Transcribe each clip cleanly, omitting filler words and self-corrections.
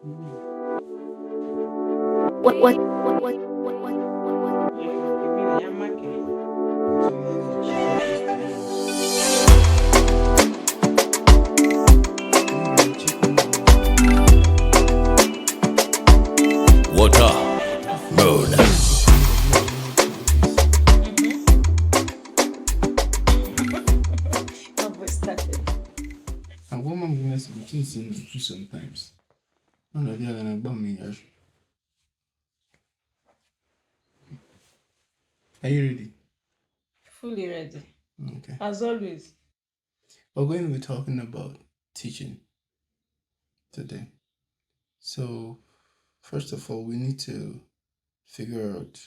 Water road. And one man will be between two sometimes. One of the other about me. Are you ready? Fully ready. Okay. As always. We're going to be talking about teaching today. So, first of all, we need to figure out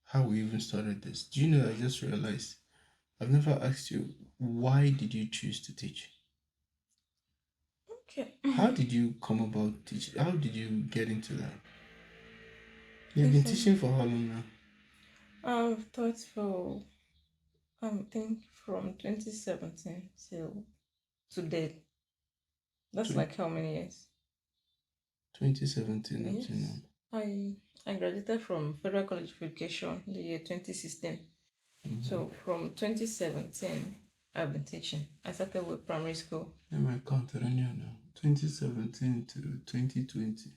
how we even started this. Do you know, I just realized I've never asked you, why did you choose to teach? Okay. How did you come about teaching? How did you get into that? You've been teaching for how long now? I've taught for, I think, from 2017 till today. That's like how many years? 2017 up to Yes. now. I graduated from Federal College of Education the year 2016. Mm-hmm. So from 2017, I've been teaching. I started with primary school. Let me count it on you now. 2017 to 2020.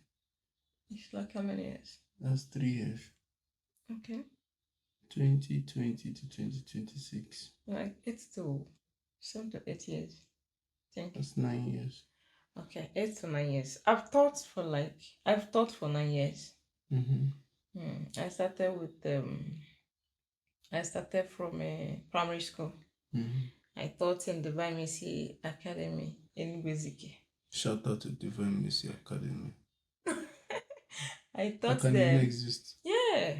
It's like how many years? That's 3 years. Okay. 2020 to 2026. Like 7 to 8 years. I think. That's 9 years. Okay, 8 to 9 years. I've taught for 9 years. Mm-hmm. I started from a primary school. Mm-hmm. I taught in Divine Mercy Academy in Wiziki. Shout out to Divine Mercy Academy. I taught How can them. it exist? Yeah.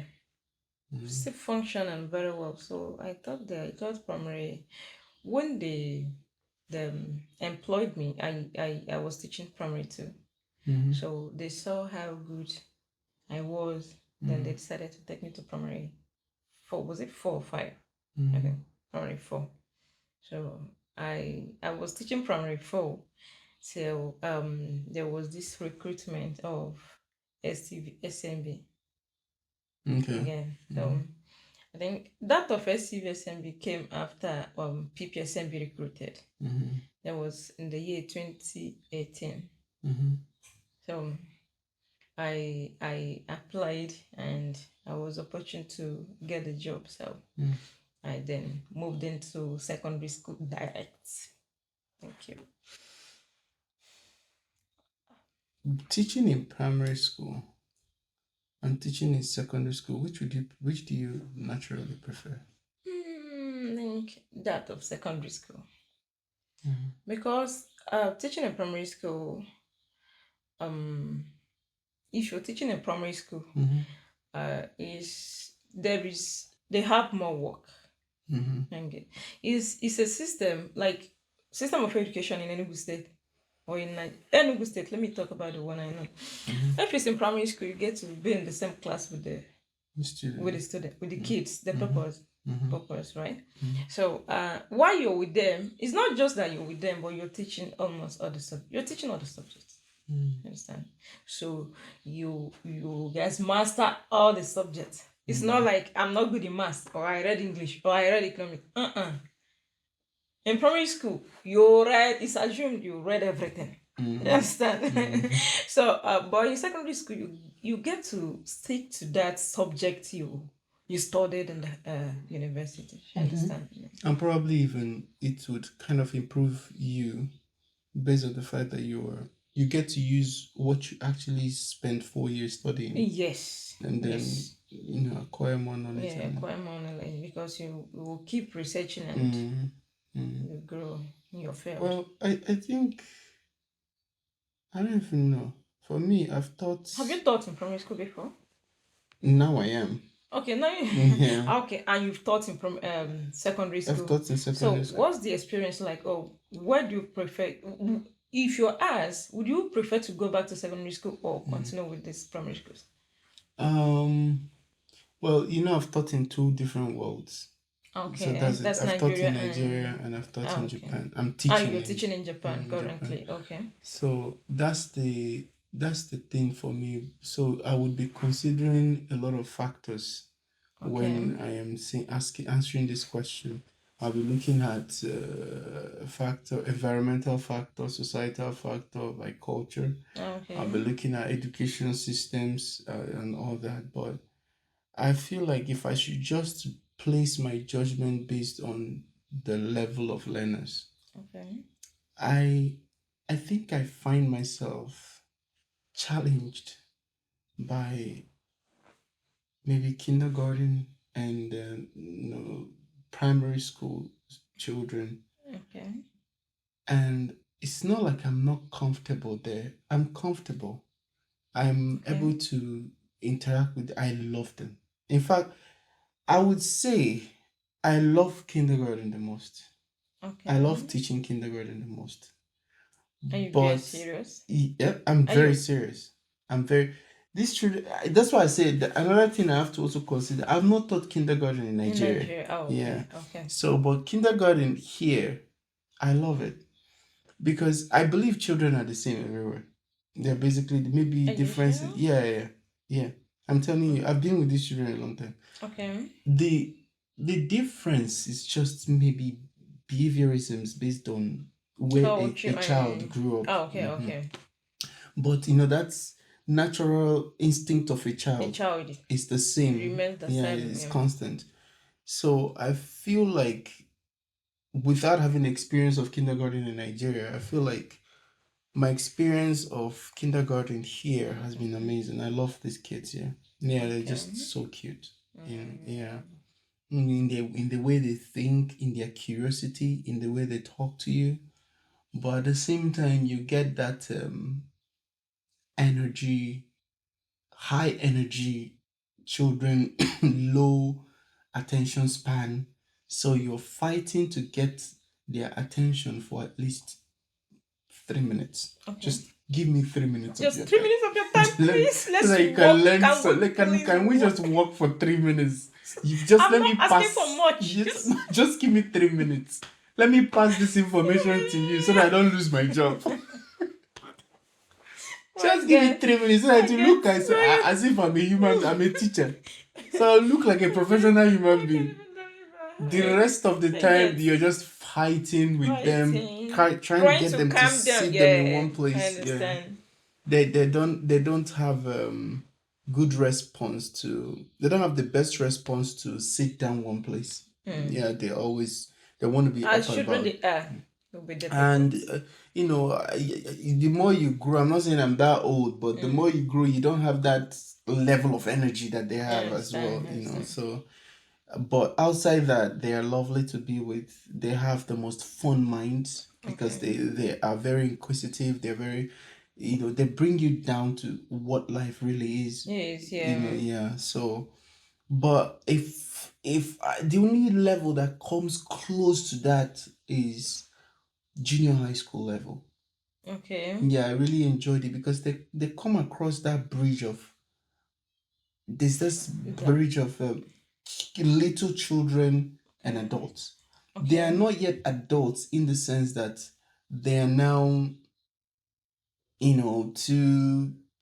Mm-hmm. Still functioning very well. So I taught there. I taught primary. When they employed me, I was teaching primary too. Mm-hmm. So they saw how good I was. Then they decided to take me to primary 4. Was it 4 or 5? Mm-hmm. I think primary 4. So I was teaching primary 4 till there was this recruitment of SMB. Okay. Again. So I think that of SMB came after PPSMB recruited. Mm-hmm. That was in the year 2018. Mm-hmm. So I applied and I was opportune to get the job. So I then moved into secondary school direct. Thank you. Teaching in primary school and teaching in secondary school, which do you naturally prefer? I think that of secondary school. Mm-hmm. Because teaching in primary school, if you're teaching in primary school, they have more work. Okay. It's a system like system of education in Enugu State or in Enugu State. Let me talk about the one I know. If it's in primary school, you get to be in the same class with the kids, the purpose, right? So while you're with them, it's not just that you're with them, but you're teaching almost all the subjects. You're teaching all the subjects. Understand? So you guys master all the subjects. It's not like I'm not good in math, or I read English, or I read economics. In primary school, it's assumed you read everything. You understand? So, but in secondary school, you get to stick to that subject you studied in the university. You understand? And probably even it would kind of improve you based on the fact that you get to use what you actually spent 4 years studying. Yes. And then acquire more knowledge. Yeah, acquire more knowledge because you will keep researching and you grow in your field. Well, I think I don't even know. For me, I've taught. Have you taught in primary school before? Now I am. Okay, now you. Yeah. Okay, and you've taught in secondary school. I've taught in secondary school. So, what's the experience like? Oh, where do you prefer? If you're asked, would you prefer to go back to secondary school or continue with this primary schools? Well, I've taught in 2 different worlds. Okay, so that's I've taught in Nigeria and I've taught in Japan. I'm teaching. And you're teaching in Japan currently. Japan. Okay. So that's the that's the thing for me. So I would be considering a lot of factors Okay. when I am answering this question. I'll be looking at environmental factor, societal factor, like culture. I'll be Okay. looking at education systems and all that. But I feel like if I should just place my judgment based on the level of learners, Okay. I I think I find myself challenged by maybe kindergarten and primary school children, Okay. and it's not like I'm not comfortable there. I'm comfortable. I'm Okay. able to interact with. I love them. In fact, I would say I love kindergarten the most. I love Okay. teaching kindergarten the most. Are you being But serious? yeah, I'm Are very you serious. I'm very these children. That's why I said that another thing I have to also consider. I've not taught kindergarten in in Nigeria. Nigeria? Oh, Yeah, okay. Okay. so but kindergarten here, I love it because I believe children are the same everywhere. They're basically maybe Are you differences. sure? Yeah, yeah, yeah. I'm telling you, Okay. I've been with these children a long time. Okay. The the difference is just maybe behaviorisms based on where Oh, a child grew up. oh, okay. Okay. But that's natural instinct of a A child. child It's the same. remains the Yeah, same. it's Yeah. constant. So I feel like without having experience of kindergarten in Nigeria, I feel like my experience of kindergarten here has been amazing. I love these kids here. Yeah, they're Okay. just so cute. Yeah. Mm. In the way they think, in their curiosity, in the way they talk to you. But at the same time you get that energy, high energy children, low attention span. So you're fighting to get their attention for at least 3 minutes. Okay. Just give me 3 minutes of Just your three time. minutes of your time, please. So Let's that you can walk. learn. Can So we like, please can we just walk? walk for 3 minutes? You just I'm let not me asking for pass. much. Just, Just just give me 3 minutes. Let me pass this information to you so that I don't lose my job. I Just give me get. 3 minutes so that I you get. look as if I'm a human, I'm a teacher. So I look like a professional human I can't being. even The rest of the I time, get. you're just fighting with them, Fighting. trying to Trying get to them to calm down. sit them in Yeah, one I place. Yeah, understand. they don't have good response to. They don't have the best response to sit down one place. Hmm. Yeah, they want to be up As and children, about. they are. Will be And difficult. the more you grow, I'm not saying I'm that old, but the Hmm. more you grow, you don't have that level of energy that they I have as well. understand. I understand. So but outside that, they are lovely to be with. They have the most fun minds because Okay. they are very inquisitive. They're very, they bring you down to what life really is. Yes. Yeah. Yeah. So but the only level that comes close to that is junior high school level. Okay. Yeah, I really enjoyed it because they come across that bridge of there's this That. bridge of little children and Okay. adults. They are Okay. not yet adults in the sense that they are now,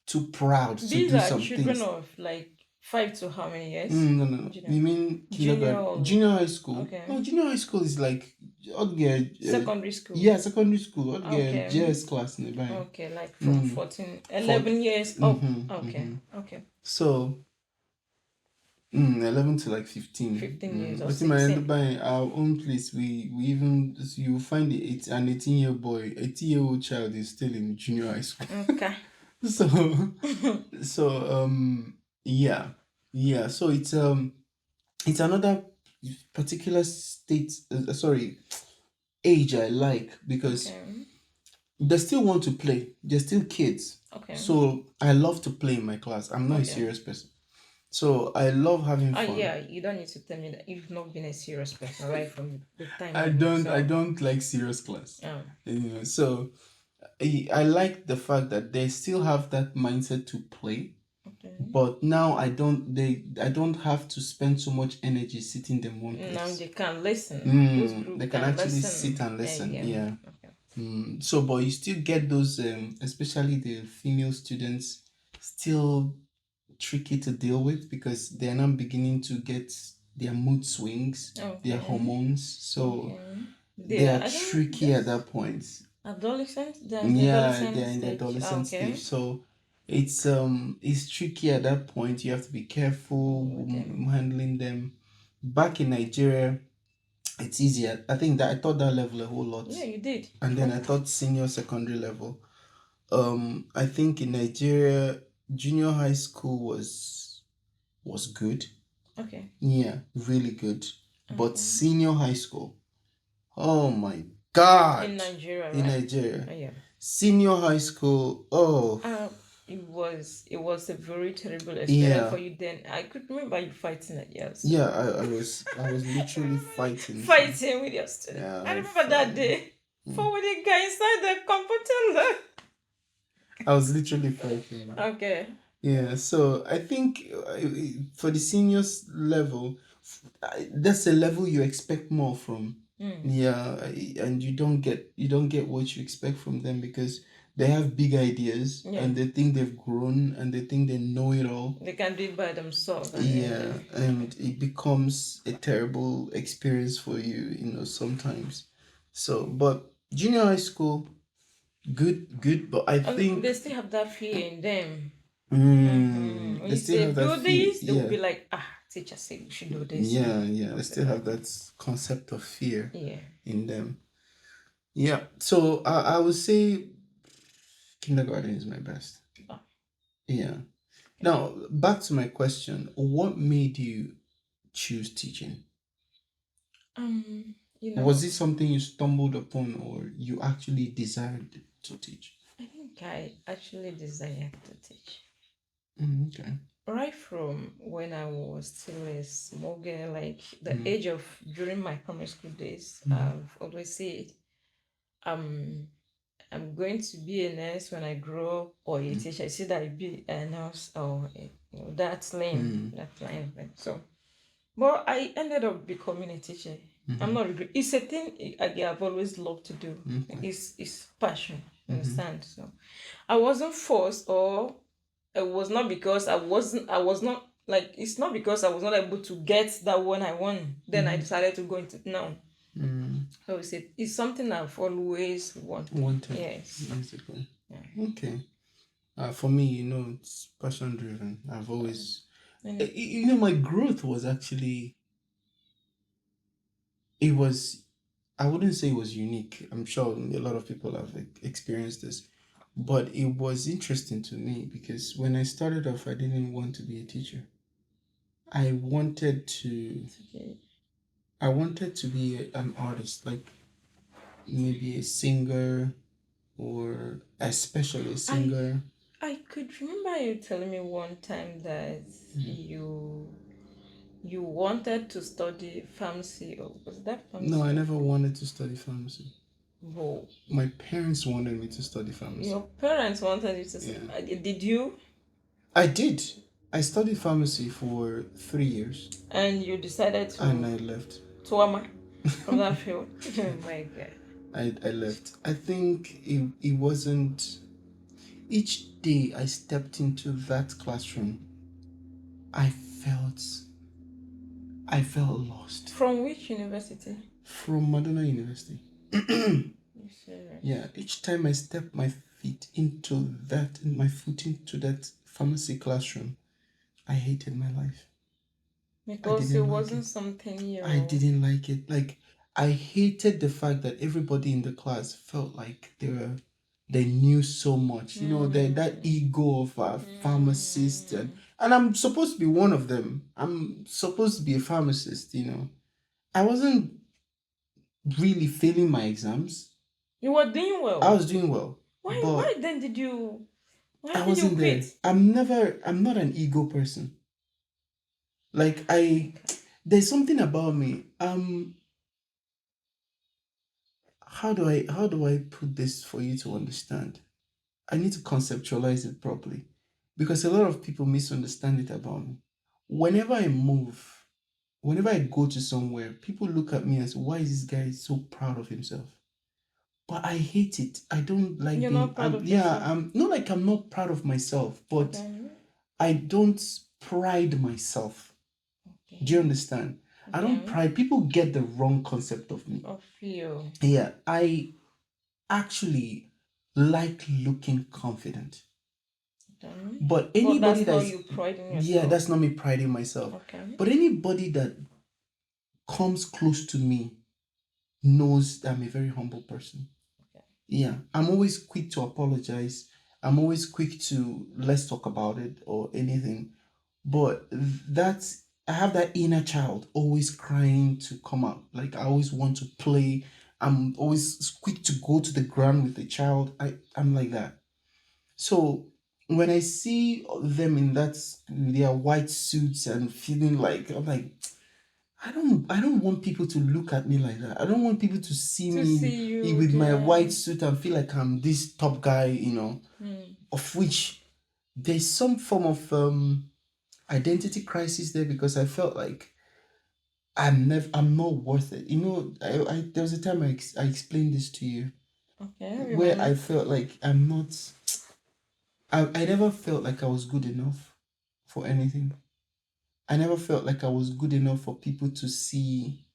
too proud to These do are some children things. of like 5 to how many years? No, no, no. Junior. You mean Junior. kindergarten, junior high school? Okay. No, junior high school is like odd girl. Secondary school. Yeah, secondary school. Odd girl, Okay. JS class nearby. Okay, like from Mm. 14, For 11 years up. Okay. Okay. so 11 to like 15. 15 years or But in my end 16. by our own place, we even you find an 18-year boy, 18-year-old child is still in junior high school. Okay. So yeah. Yeah. So it's another particular state sorry, age I like because Okay. they still want to play. They're still kids. Okay. So I love to play in my class. I'm not a Okay. serious person. So I love having Oh fun. yeah, you don't need to tell me that you've not been a serious person right from the time I you knew. don't So I don't like serious class. oh, So I like the fact that they still have that mindset to play, okay. but now I don't have to spend so much energy sitting them one Now place. they can listen. Those They group can can actually sit listen. and listen. Yeah. Yeah. Okay. So, but you still get those, especially the female students, still tricky to deal with because they're now beginning to get their mood swings, their Okay. hormones. So Okay. they are I think tricky at that point. adolescent. They're in the Yeah, adolescent they're in the stage. adolescent Okay. stage. So it's tricky at that point. You have to be careful With them. handling them. Back in Nigeria, it's easier. I think that I taught that level a whole lot. Yeah, you did. And then I taught senior secondary level. I think in Nigeria, junior high school was good. Okay. Yeah, really good. But senior high school, oh my God. In Nigeria, right? In Nigeria. Oh, yeah. Senior high school, oh. It was a very terrible experience for you then. I could remember you fighting at yours. Yeah, I was literally fighting. Fighting with your student. Yeah, I remember that day. For with the guy inside the computer. I was literally fighting. Okay. Yeah, so I think for the seniors level, that's a level you expect more from. Yeah, and you don't get what you expect from them because they have big ideas and they think they've grown and they think they know it all. They can do it by themselves. Yeah, and it becomes a terrible experience for you, sometimes. So, but junior high school, good, but I think they still have that fear in them. When you say do this, they will be like, teacher said we should do this. Yeah. They still have that concept of fear Yeah. in them. Yeah. So I would say kindergarten is my best. Oh. Yeah. Now back to my question. What made you choose teaching? Was it something you stumbled upon or you actually desired to teach? I think I actually desired to teach. Okay. Right from when I was still a small girl, like the age of during my primary school days, I've always said, I'm going to be a nurse when I grow up, or a teacher. I see that I be a nurse or that line. So, but I ended up becoming a teacher. I'm not regret. It's a thing I've always loved to do. It's passion. Understand? So, I wasn't forced, or it was not because I was not like, it's not because I was not able to get that one I want. Then I decided to go into now. So it's something I've always wanted. Yes. Basically. Yeah. Okay. For me, it's passion driven. I've always, my growth was actually, I wouldn't say it was unique. I'm sure a lot of people have experienced this, but it was interesting to me because when I started off, I didn't want to be a teacher. I wanted to be an artist, like maybe a singer or especially a singer. I could remember you telling me one time that you wanted to study pharmacy, or was that pharmacy? No, I never wanted to study pharmacy. Whoa. My parents wanted me to study pharmacy. Your parents wanted you to study. Did you? I did. I studied pharmacy for 3 years. And you decided to? And I left. Tuama from that field. Oh my God. I left. I think it wasn't. Each day I stepped into that classroom, I felt lost. From which university? From Madonna University. Yeah, each time I stepped my foot into that pharmacy classroom, I hated my life. Because it wasn't something I didn't like it. Like, I hated the fact that everybody in the class felt like they knew so much. That ego of a pharmacist, and I'm supposed to be one of them. I'm supposed to be a pharmacist. I wasn't really failing my exams. You were doing well. I was doing well. Why then did you? I wasn't there. I'm not an ego person. Like, there's something about me. How do I put this for you to understand? I need to conceptualize it properly because a lot of people misunderstand it about me. Whenever I move, whenever I go to somewhere, people look at me as, why is this guy so proud of himself? but I hate it. I don't like You're being. not proud of Yeah, yourself. I'm not like I'm not proud of myself, but Okay. I don't pride myself. Okay. Do you understand? I don't Okay. pride. People get the wrong concept of me. Of you. Yeah, I actually like looking confident. Okay. But But anybody that's not that's you priding yeah, yourself. that's not me priding myself. Okay. But anybody that comes close to me knows that I'm a very humble person. Okay. Yeah, I'm always quick to apologize. I'm always quick to let's talk about it or anything. But that's I have that inner child always crying to come out. Like I always want to play. I'm always quick to go to the ground with the child. I'm like that. So when I see them in their white suits and feeling like I'm like I don't want people to look at me like that. I don't want people to see To me see you with my there. white suit and feel like I'm this top guy, of which there's some form of identity crisis there because I felt like I'm not worth it. There was a time I explained this to you Okay. where I Remember. felt like I never felt like I was good enough for anything. I never felt like I was good enough for people to see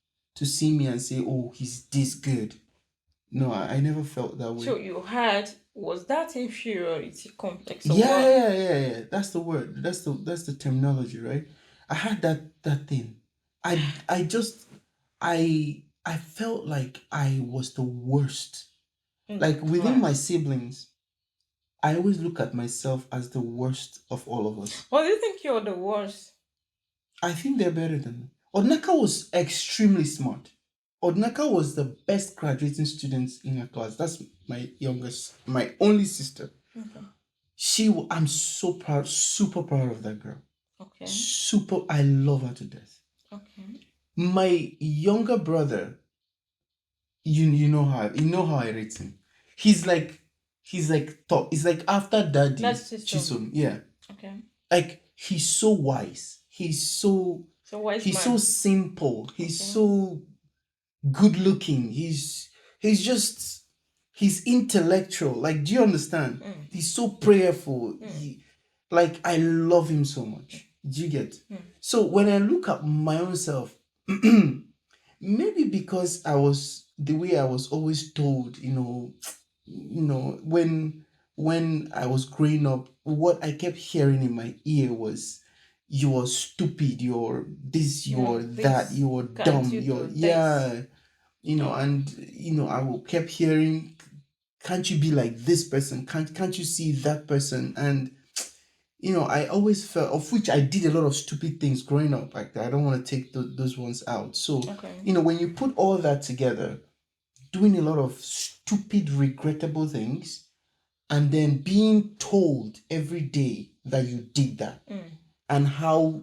me and say, "Oh, he's this good." No, I never felt that So way. you had was that inferiority complex or Yeah, what? yeah, yeah, yeah. That's the word. That's the terminology, right? I had that thing. I just I felt like I was the worst. In the Like within my class. siblings, I always look at myself as the worst of all of us. Well, do you think you're the worst? I think they're better than me. Odnaka was extremely smart. Odnaka was the best graduating student in her class. That's my only sister. Okay. I'm so proud, super proud of that girl. Okay. Super, I love her to death. Okay. My younger brother, you know how I rate him. He's like top. He's like after daddy, That's system. Chisom. Yeah. Okay. Like he's so wise. So wise He's so man. simple. He's Okay. so good looking. He's just he's intellectual. Like, do you understand? He's so prayerful. Like I love him so much. Do you get? So when I look at my own self, maybe because I was the way I was always told, when I was growing up, what I kept hearing in my ear was you're stupid, you're this, you're that, This you're can't dumb, you you're do this? yeah, Oh. and kept hearing, can't you be like this person? Can't you see that person? And I always felt, of which I did a lot of stupid things growing up. Like I don't want to take those ones out. So, Okay. when you put all that together, doing a lot of stupid, regrettable things, and then being told every day that you did that and how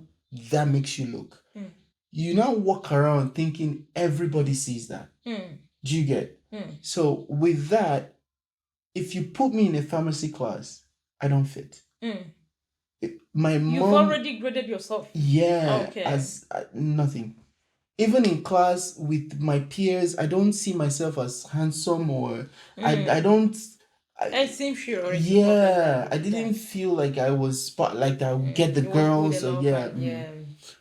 that makes you look, you now walk around thinking everybody sees that. Do you get? So, with that, if you put me in a pharmacy class, I don't fit. My You've mom, already graded yourself. yeah, Okay. as nothing. Even in class with my peers, I don't see myself as handsome or I don't. It's inferiority Yeah, complex. I didn't feel like I was like I would get the It was good girls or enough yeah. and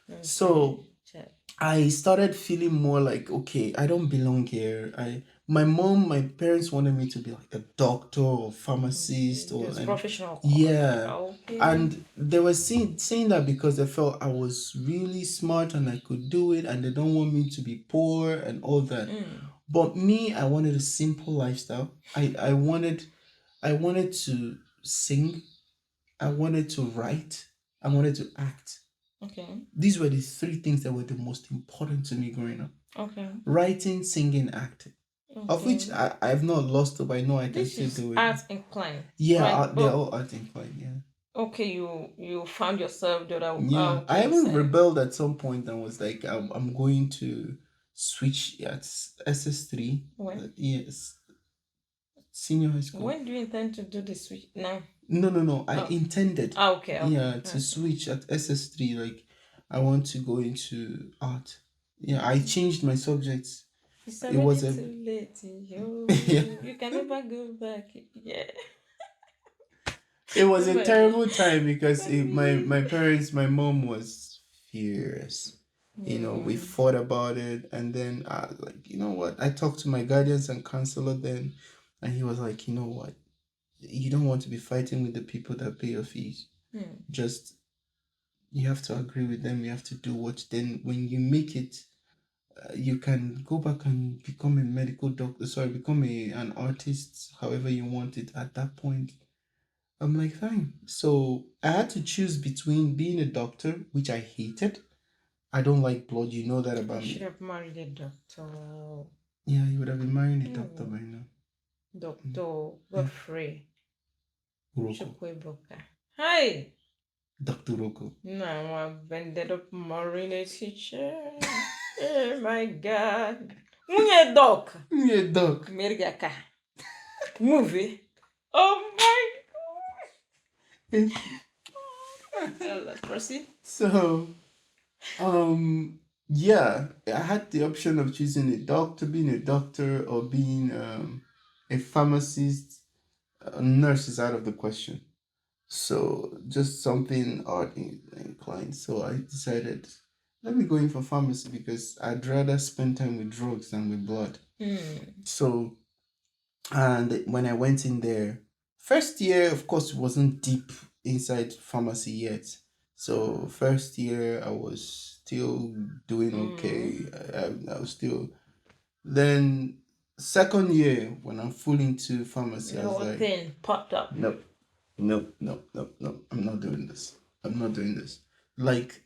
yeah. So Check. I started feeling more like, okay, I don't belong here. My parents wanted me to be like a doctor or pharmacist or It's professional. yeah. Okay. And they were saying that because they felt I was really smart and I could do it, and they don't want me to be poor and all that. But me, I wanted a simple lifestyle. I wanted to sing. I wanted to write. I wanted to act. Okay. These were the three things that were the most important to me growing up. Okay. Writing, singing, acting. Of which I've not lost hope. I know I can This still is do it. art inclined. Yeah, right? they're But all art inclined, yeah. okay, you found yourself the other. Yeah. Okay, I even same. rebelled at some point and was like, I'm going to switch at SS3. When? Yes. Senior high school. When do you intend to do the switch? Now. No. I intended. Okay. Yeah, to switch at SS3. Like, I want to go into art. Yeah, I changed my subjects. It's It was already a too late. Yo. yeah, You can never go back. Yeah. it was a Everybody. terrible time because Funny. my parents, my mom was furious. We Hmm. fought about it, and then like, you know what? I talked to my guardians and counselor then, and he was like, you know what? You don't want to be fighting with the people that pay your fees. Hmm. Just you have to agree with them. You have to do what. Then when you make it, you can go back and become a medical doctor. Sorry, become an artist, however you want it. At that point, I'm like, fine. So I had to choose between being a doctor, which I hated. I don't like blood. You know that I about should me. have married a doctor. Yeah, you would have been marrying a doctor Hmm. by now. Doctor Yeah, Godfrey Uroko. Chukwuebuka. Hi! Dr. Uroko. Now I've ended up marrying a teacher. Oh my god. Nwunye doc. Yeah, doc. Merigaka. Movie. Oh my god. Proceed. So, yeah, I had the option of choosing being a doctor, or being a pharmacist. A nurse is out of the question. So just something art inclined. So I decided, let me go in for pharmacy because I'd rather spend time with drugs than with blood. So, and when I went in there, first year, of course, it wasn't deep inside pharmacy yet. So first year, I was still doing okay. I was still. Then second year, when I'm full into pharmacy, I was Your like, thing popped up. nope, nope, nope, nope, nope. I'm not doing this. I'm not doing this. Like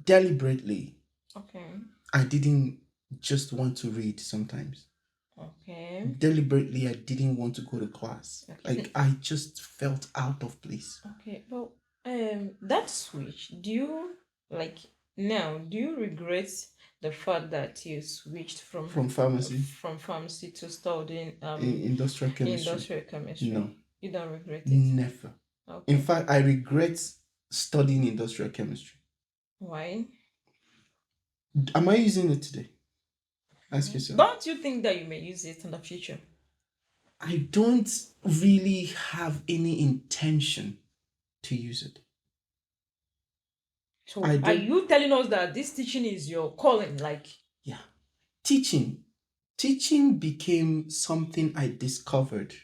deliberately, Okay. I didn't just want to read sometimes. Okay. Deliberately, I didn't want to go to class. Okay. Like I just felt out of place. Okay. Well, that switch, do you like now, do you regret the fact that you switched From pharmacy, from pharmacy to studying industrial chemistry. industrial chemistry? No, You don't regret it? never. In Okay. fact, I regret studying industrial chemistry. Why? Am I using it today? Ask yourself. Don't you think that you may use it in the future? I don't really have any intention to use it. So I are don't. you telling us that this teaching is your calling? Like, Yeah. Teaching became something I discovered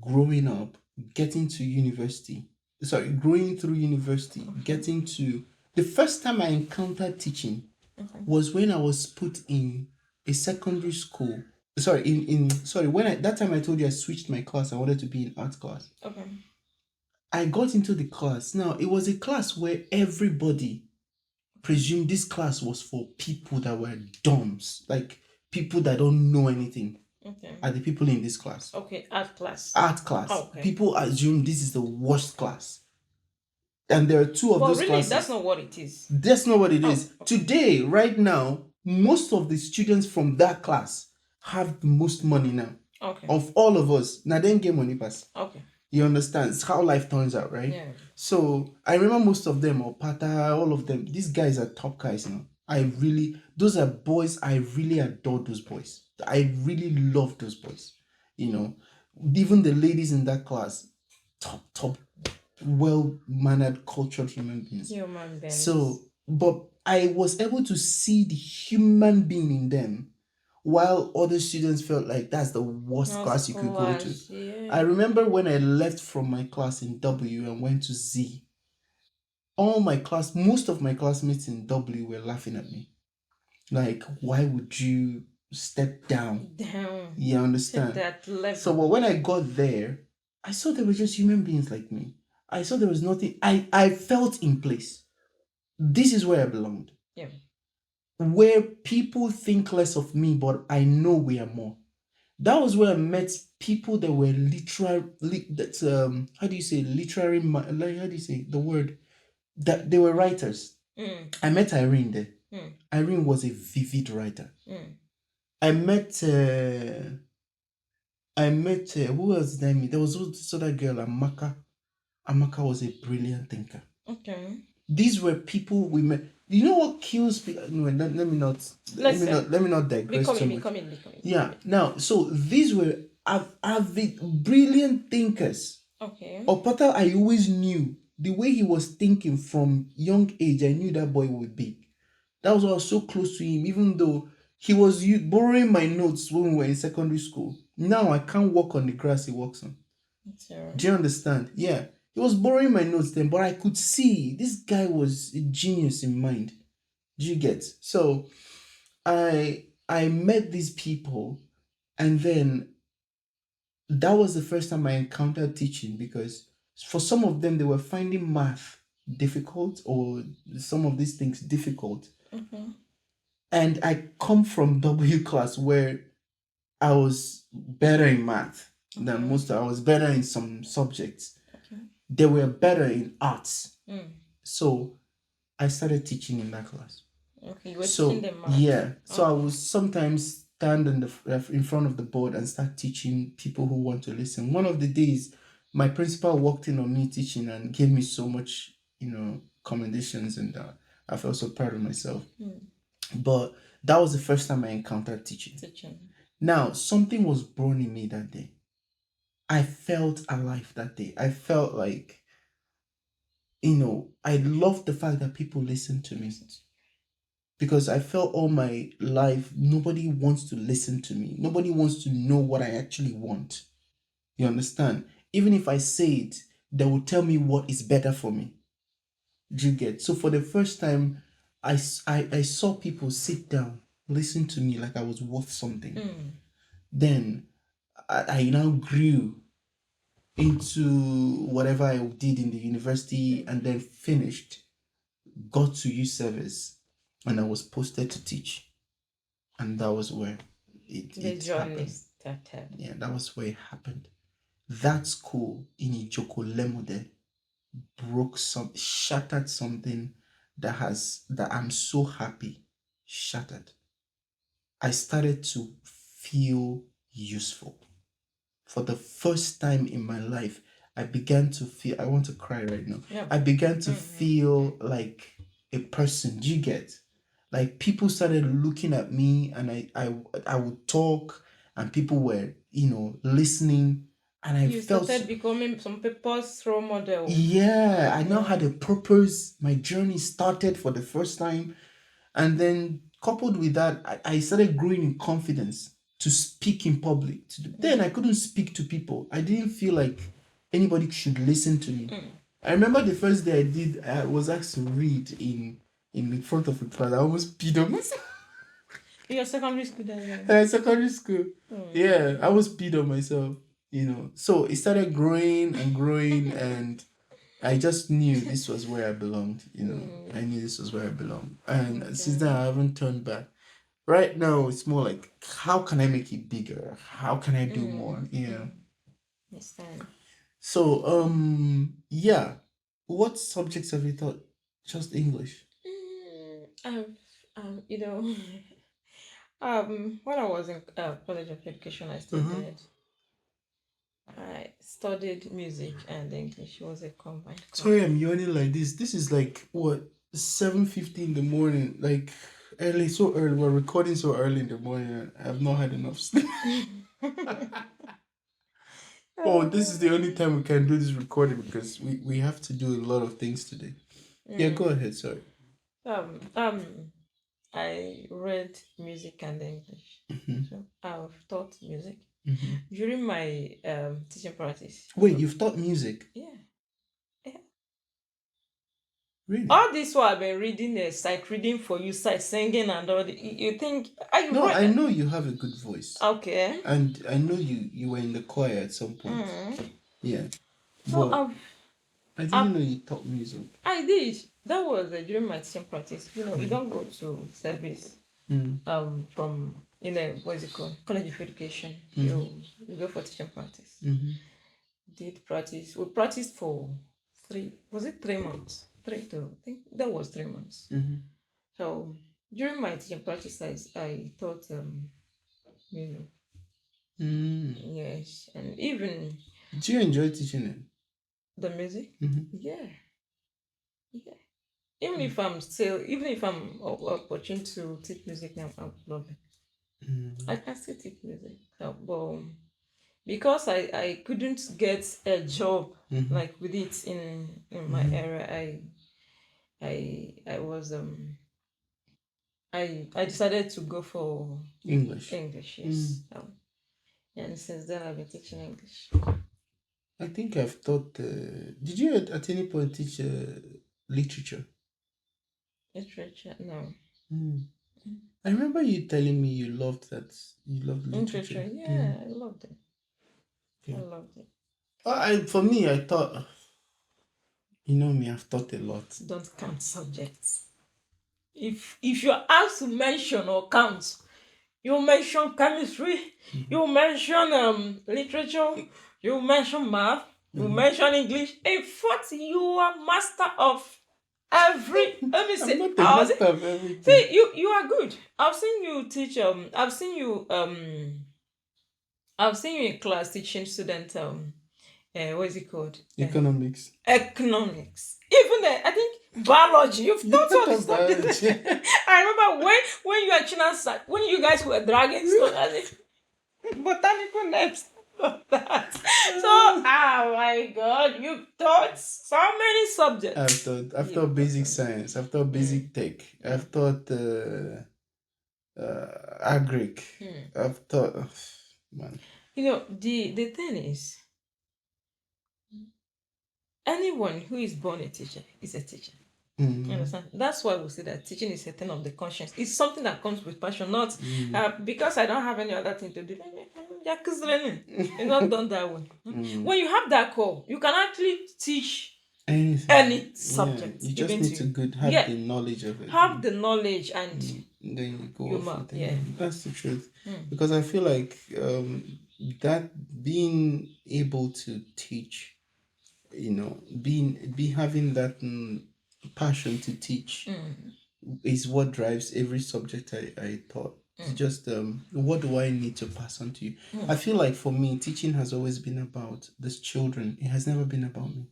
growing up, getting to university. Sorry, growing through university, getting to the first time I encountered teaching was when I was put in a secondary school. Sorry, in sorry, when I that time I told you I switched my class, I wanted to be in art class. okay. I got into the class. Now, it was a class where everybody presumed this class was for people that were dumbs, like people that don't know anything. Okay. Are the people in this class? Okay, art class. Art class. Okay. People assume this is the worst class. And there are two of those really, classes. that's not what it is. That's not what it is. Okay. Today, right now, most of the students from that class have the most money now. Okay. Of all of us. Now, then get money pass. Okay. You understand? It's how life turns out, right? Yeah. So I remember most of them, or Pata, all of them. These guys are top guys now. Those are boys. I really adore those boys. I really love those boys. Even the ladies in that class, top, well-mannered, cultured human beings. Human beings. So, but I was able to see the human being in them, while other students felt like that's the worst class you could go to. Yeah. I remember when I left from my class in W and went to Z, most of my classmates in W were laughing at me. Like, why would you step down? You understand? To that level. So, but when I got there, I saw they were just human beings like me. I saw there was nothing. I felt in place. This is where I belonged. Yeah. Where people think less of me, but I know we are more. That was where I met people that were how do you say literary, like, how do you say the word, that they were writers. I met Irene there. Irene was a vivid writer. I met who was name? There was this other girl, Amaka. Amaka was a brilliant thinker. Okay. these were people we met. You know what kills people? No, let me not. Let me not digress too much. Becoming. Yeah. Now, so these were avid, brilliant thinkers. Okay. Opata, I always knew the way he was thinking from young age. I knew that boy would be. That was why I was so close to him, even though he was borrowing my notes when we were in secondary school. Now I can't walk on the grass he walks on. Do you understand? Yeah. He was borrowing my notes then, but I could see this guy was a genius in mind. Do you get? So I met these people, and then that was the first time I encountered teaching, because for some of them they were finding math difficult, or some of these things difficult. And I come from W class where I was better in math than most. I was better in some subjects. They were better in arts. So I started teaching in that class. Okay, you were teaching them math. Yeah. So I would sometimes stand in front of the board and start teaching people who want to listen. One of the days, my principal walked in on me teaching and gave me so much, commendations, and I felt so proud of myself. But that was the first time I encountered teaching. Now, something was born in me that day. I felt alive that day. I felt like, I loved the fact that people listened to me. Because I felt all my life, nobody wants to listen to me. Nobody wants to know what I actually want. You understand? Even if I say it, they will tell me what is better for me. Do you get? So for the first time, I saw people sit down, listen to me like I was worth something. Then I now grew into whatever I did in the university, and then finished, got to youth service, and I was posted to teach. And that was where the journey started. Yeah, that was where it happened. That school in Ijoko Lemode shattered something that I'm so happy shattered. I started to feel useful. For the first time in my life, I began to feel, I want to cry right now. Yeah. I began to feel like a person. Do you get? Like, people started looking at me, and I would talk, and people were, listening, and I felt started becoming some people's role model. Yeah, I now had a purpose. My journey started for the first time. And then, coupled with that, I started growing in confidence to speak in public. Then I couldn't speak to people. I didn't feel like anybody should listen to me. I remember the first day I was asked to read in the front of a class. I almost peed on myself. In your secondary school then? Secondary school. Yeah, I was peed on myself, So it started growing and growing, and I just knew this was where I belonged, I knew this was where I belonged. And since then, I haven't turned back. Right now, it's more like, how can I make it bigger? How can I do more? Yeah. Understand. So, yeah. What subjects have you taught? Just English? You know, when I was in College of Education, I studied music and English. It was a combined course. Sorry, I'm yawning like this. This is like, what, 7:50 in the morning? Like, early, so early. We're recording so early in the morning. I have not had enough sleep. Oh, this is the only time we can do this recording, because we have to do a lot of things today. Yeah, go ahead. Sorry. I read music and English. So I've taught music during my teaching practice. Wait, you've taught music? Yeah. Really? All this while I've been reading, sight reading for you, sight singing, and all. You think? No, I know you have a good voice. Okay. And I know you were in the choir at some point. Yeah. So I didn't know you taught music. I did. That was during my teaching practice. You don't go to service from what's it called, College of Education. You go for teaching practice. Did practice. We practiced for 3 months? I think that was 3 months. So during my teaching practice, I taught music. Yes, and even. Do you enjoy teaching it? The music? Yeah. Even if I'm opportune to teach music now, I would love it. I can still teach music, but because I couldn't get a job like with it in my area, I was I decided to go for English. English. Yes. And since then I've been teaching English. I think I've taught. Did you at any point teach literature? Literature, no. I remember you telling me you loved that. You loved literature. Literature, yeah, I loved it. Okay. I loved it. For me, I thought. You know me, I've taught a lot. Don't count subjects. If you're asked to mention or count, you mention chemistry, you mention literature, you mention math, you mention English. In fact, you are master of every. Let me I'm say, not the master of everything. see, you are good. I've seen you teach. I've seen you in class teaching students. What is it called? Economics. Economics. Even I think biology. You've taught us biology. I remember when you were Chinasa, when you guys were dragging stuff, botanical names. That. So, oh my God, you taught so many subjects. I've taught basic science. I've taught basic tech. I've taught agric. I've taught man. You know, the thing is, anyone who is born a teacher is a teacher. You understand? That's why we say that teaching is a thing of the conscience. It's something that comes with passion, not because I don't have any other thing to do. It's not done that way. When you have that call, you can actually teach any subject. You just need to have the knowledge of it. Have the knowledge and then you go off with it. Yeah. That's the truth. Because I feel like that being able to teach, having that passion to teach is what drives every subject I taught. It's just what do I need to pass on to you? I feel like for me, teaching has always been about these children. It has never been about me.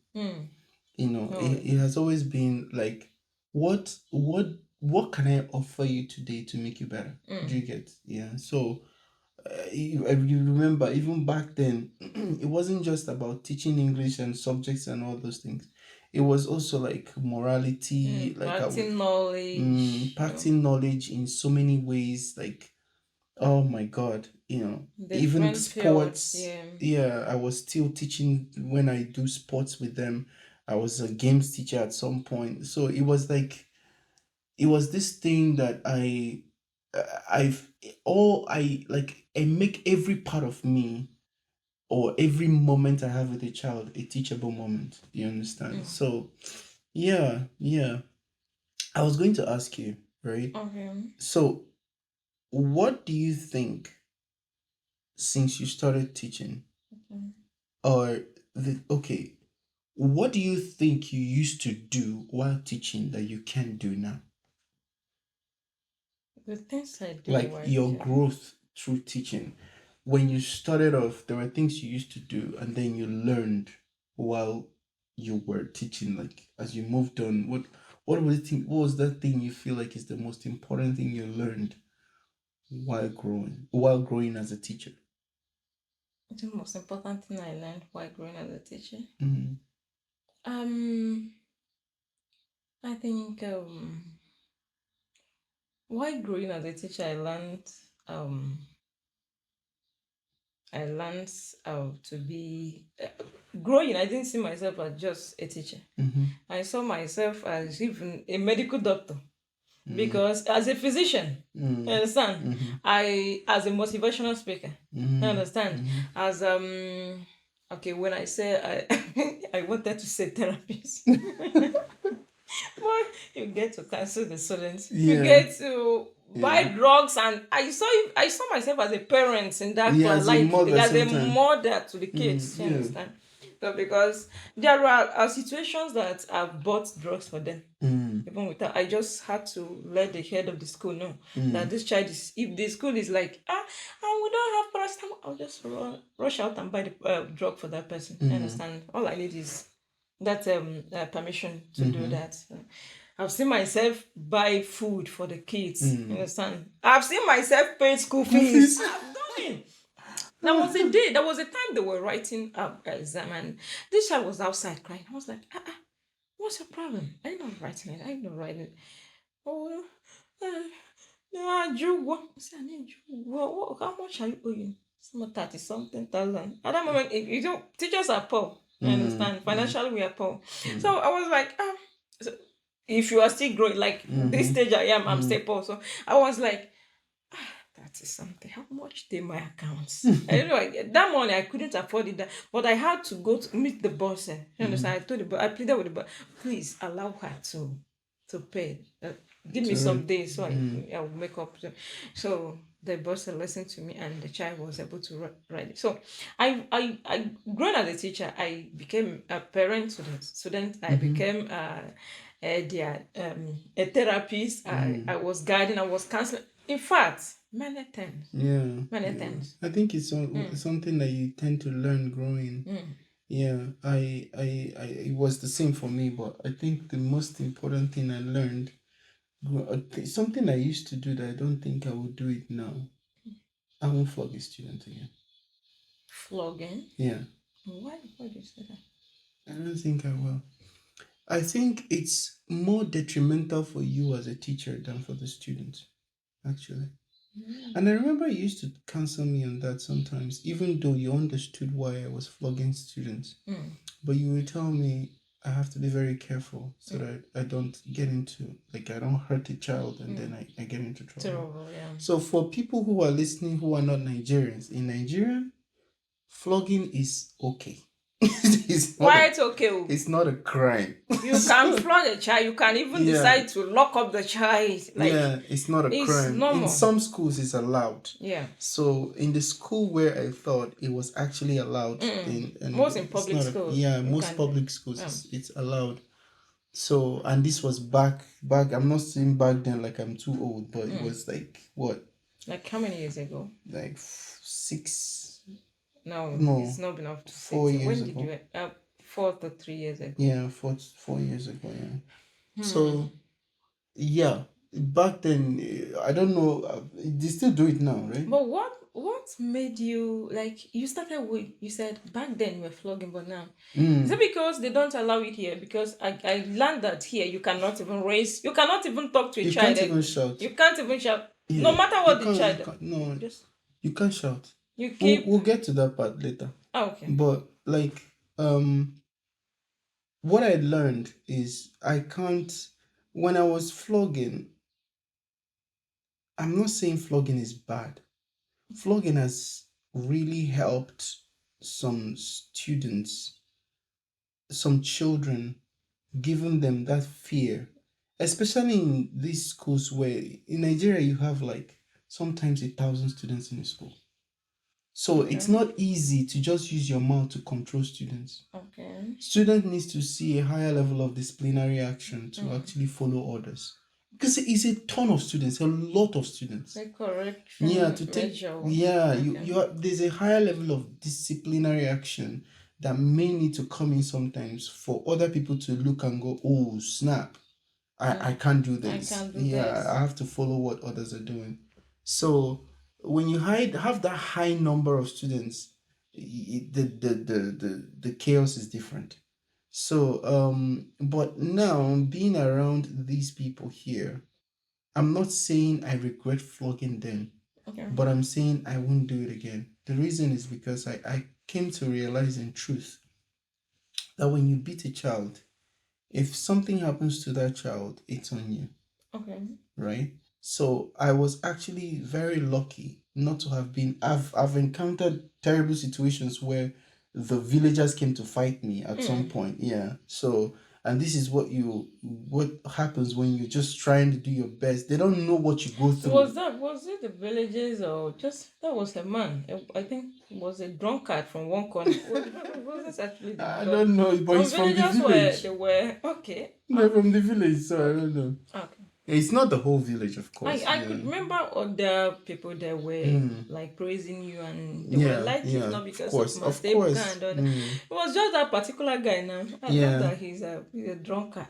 It has always been like what can I offer you today to make you better? Do you get? Yeah. So you remember even back then it wasn't just about teaching English and subjects and all those things. It was also like morality, like knowledge, practicing knowledge in so many ways. Like, oh my God, even sports. Yeah, I was still teaching when I do sports with them. I was a games teacher at some point, so it was this thing that I make every part of me or every moment I have with a child a teachable moment. You understand? So yeah. I was going to ask you, right? Okay. So what do you think since you started teaching or what do you think you used to do while teaching that you can't do now? The things I do, like your growth through teaching. When you started off, there were things you used to do, and then you learned while you were teaching. Like as you moved on, what was that thing you feel like is the most important thing you learned while growing as a teacher? The most important thing I learned while growing as a teacher. I think while growing as a teacher, I learned to be growing. I didn't see myself as just a teacher. I saw myself as even a medical doctor, because as a physician, you understand, I as a motivational speaker, you understand, as okay, when I say I wanted to say therapist. But you get to cancel the students. You get to buy drugs, and I saw myself as a parent in that class, like as a mother to the kids. You understand? So because there are situations that I've bought drugs for them. Even with that, I just had to let the head of the school know that this child is. If the school is like, we don't have paracetamol, I'll just rush out and buy the drug for that person. You understand? All I need is that permission to do that. I've seen myself buy food for the kids. You understand? I've seen myself pay school fees. I've done it. There was a day, there was a time they were writing an exam, and this child was outside crying. I was like, what's your problem? Are you not writing it? Are you not writing it? Oh, yeah, Drew, what? I said, I need you. How much are you owing? Some 30 something thousand. At that moment, you know, teachers are poor. You understand? Financially, we are poor. So I was like, so if you are still growing, like this stage I am, I'm still poor. So I was like, that is something. How much they my accounts? I don't know. That morning I couldn't afford it, but I had to go to meet the boss. You understand? I told the boss, I pleaded with the boss, please allow her to pay. Give me some days so I will make up. So the boss listened to me, and the child was able to write it. So I grown as a teacher. I became a parent to the student. I became a therapist. I was guiding. I was counseling. In fact, many times. Many times. I think it's something that you tend to learn growing. Yeah, it was the same for me, but I think the most important thing I learned, something I used to do that I don't think I would do it now. I won't flog a student again. Flogging? Yeah. Why do you say that? I don't think I will. I think it's more detrimental for you as a teacher than for the student, actually. And I remember you used to counsel me on that sometimes, even though you understood why I was flogging students. But you would tell me I have to be very careful so that I don't get into, like, I don't hurt a child and then I get into trouble. So for people who are listening who are not Nigerians, in Nigeria, flogging is okay. Why it's okay? It's not a crime. You can flog a child. You can even decide to lock up the child. Like, it's not a crime. Normal. In some schools, it's allowed. Yeah. So in the school where I thought it was actually allowed, most in public schools. Most public schools, it's allowed. So, and this was back. I'm not saying back then like I'm too old, but it was like what? Like how many years ago? Like 6. No, it's not been up to 4 6. years when ago. did you 4 to 3 years ago? Yeah, 4 years ago. Yeah. So, yeah, back then I don't know. They still do it now, right? But what made you, like, you started with, you said back then you were flogging, but now is it because they don't allow it here? Because I learned that here you cannot even raise, you cannot even talk to a child. You can't even shout. You can't even shout. Yeah. No matter what the child. No, you can't shout. You keep. We'll get to that part later. Oh, okay. But like what I learned is I can't. When I was flogging, I'm not saying flogging is bad. Flogging has really helped some students, some children, giving them that fear, especially in these schools where in Nigeria you have like sometimes 1,000 students in a school. So it's not easy to just use your mouth to control students. Okay. Student needs to see a higher level of disciplinary action to actually follow orders. Because it's a ton of students, a lot of students. Like correct. To take. There's a higher level of disciplinary action that may need to come in sometimes for other people to look and go, oh snap, I can't do this. I have to follow what others are doing. So when you have that high number of students, the chaos is different. So but now being around these people here, I'm not saying I regret flogging them, but I'm saying I won't do it again. The reason is because I came to realize in truth that when you beat a child, if something happens to that child, it's on you. Okay. Right? So I was actually very lucky not to have been. I've encountered terrible situations where the villagers came to fight me at some point. Yeah. So, and this is what happens when you're just trying to do your best. They don't know what you go through. Was it the villagers or just that was a man? I think it was a drunkard from one corner. Was actually I don't know, but he's from the village. They were okay. They're from the village, so I don't know. Okay. It's not the whole village, of course. I could remember other people that were like praising you, and they were like it not because of my stable guy and all that. It was just that particular guy now. I love that he's a drunkard.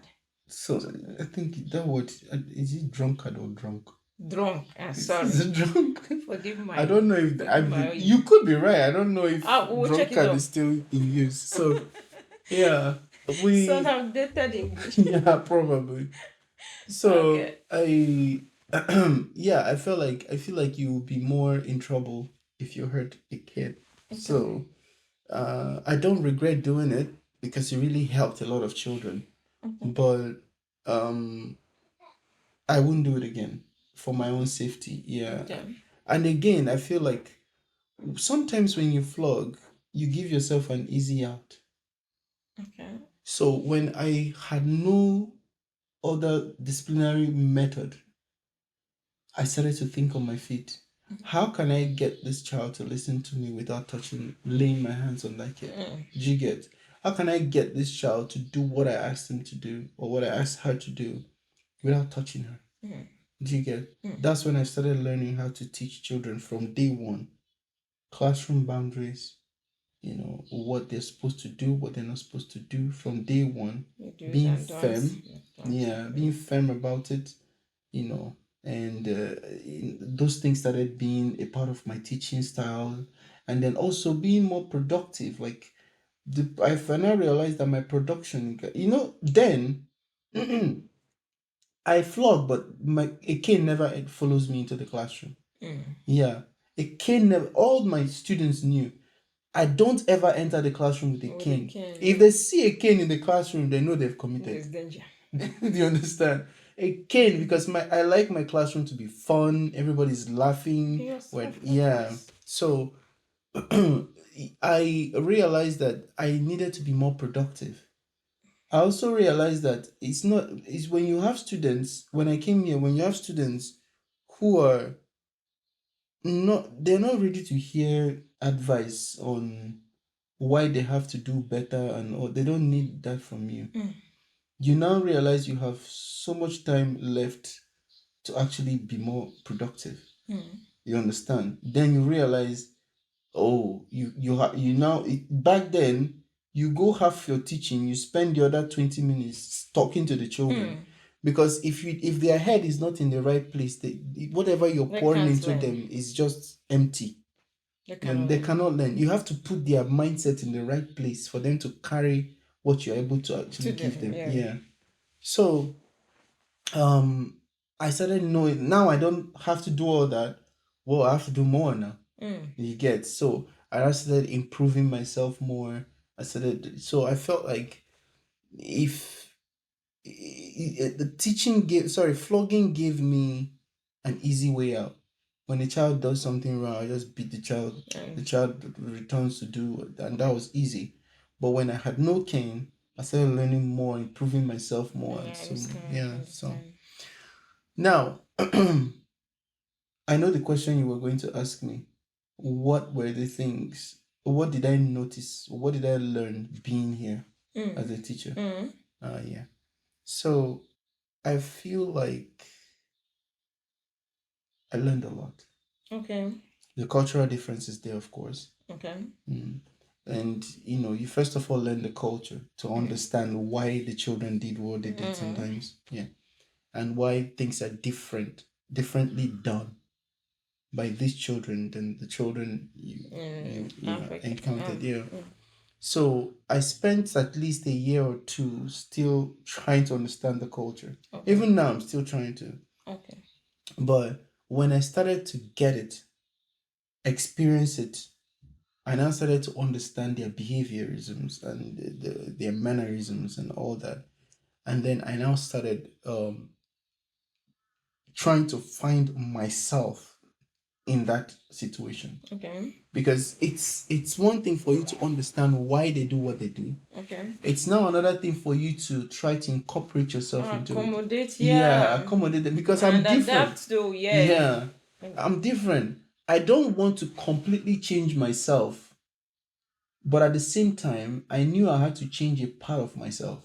So I think that word is it drunkard or drunk? Drunk. Sorry. Is it drunk? Forgive my. I don't know if you could be right. I don't know if We'll check it drunkard up. is still in use. So yeah, we So now dated English. yeah, probably. So Okay. yeah, I feel like you will be more in trouble if you hurt a kid. So I don't regret doing it because it really helped a lot of children. But I wouldn't do it again for my own safety. Yeah. Okay. And again, I feel like sometimes when you flog, you give yourself an easy out. Okay. So when I had no other disciplinary method, I started to think on my feet. How can I get this child to listen to me without laying my hands on that kid? Do you get? How can I get this child to do what I asked him to do or what I asked her to do without touching her? Do you get? That's when I started learning how to teach children from day one. Classroom boundaries, what they're supposed to do, what they're not supposed to do from day one. Being firm. Yeah, being firm about it, and those things started being a part of my teaching style, and then also being more productive. Like I finally realized that my production, then I flog, but a cane never follows me into the classroom. Yeah, a cane never. All my students knew I don't ever enter the classroom with a cane. If they see a cane in the classroom, they know they've committed. There's danger. Do you understand? A cane, because I like my classroom to be fun. Everybody's laughing. So I realized that I needed to be more productive. I also realized that it's when you have students, when I came here, when you have students who are they're not ready to hear advice on why they have to do better or they don't need that from you. You now realize you have so much time left to actually be more productive. You understand? Then you realize, oh, you now back then you go half your teaching, you spend the other 20 minutes talking to the children. Because if their head is not in the right place, whatever you're pouring into them is just empty. They cannot learn. You have to put their mindset in the right place for them to carry what you're able to actually give them. Yeah. So I started knowing now I don't have to do all that. Well, I have to do more now. You get? So I started improving myself more. So I felt like if flogging gave me an easy way out. When a child does something wrong, I just beat the child. The child returns to do, and that was easy. But when I had no cane, I started learning more, improving myself more. So now I know the question you were going to ask me. What were the things? What did I notice? What did I learn being here as a teacher? Yeah. So I feel like I learned a lot. Okay. The cultural differences there, of course. Okay. And you first of all learn the culture to understand why the children did what they did sometimes. Yeah. And why things are differently done by these children than the children you encountered. Yeah. So I spent at least a year or two still trying to understand the culture. Even now I'm still trying to. But when I started to get it, experience it, I now started to understand their behaviorisms and their mannerisms and all that. And then I now started trying to find myself in that situation. Because it's one thing for you to understand why they do what they do. It's now another thing for you to try to incorporate yourself into it. Accommodate them, because I'm different. I'm different. I don't want to completely change myself, but at the same time, I knew I had to change a part of myself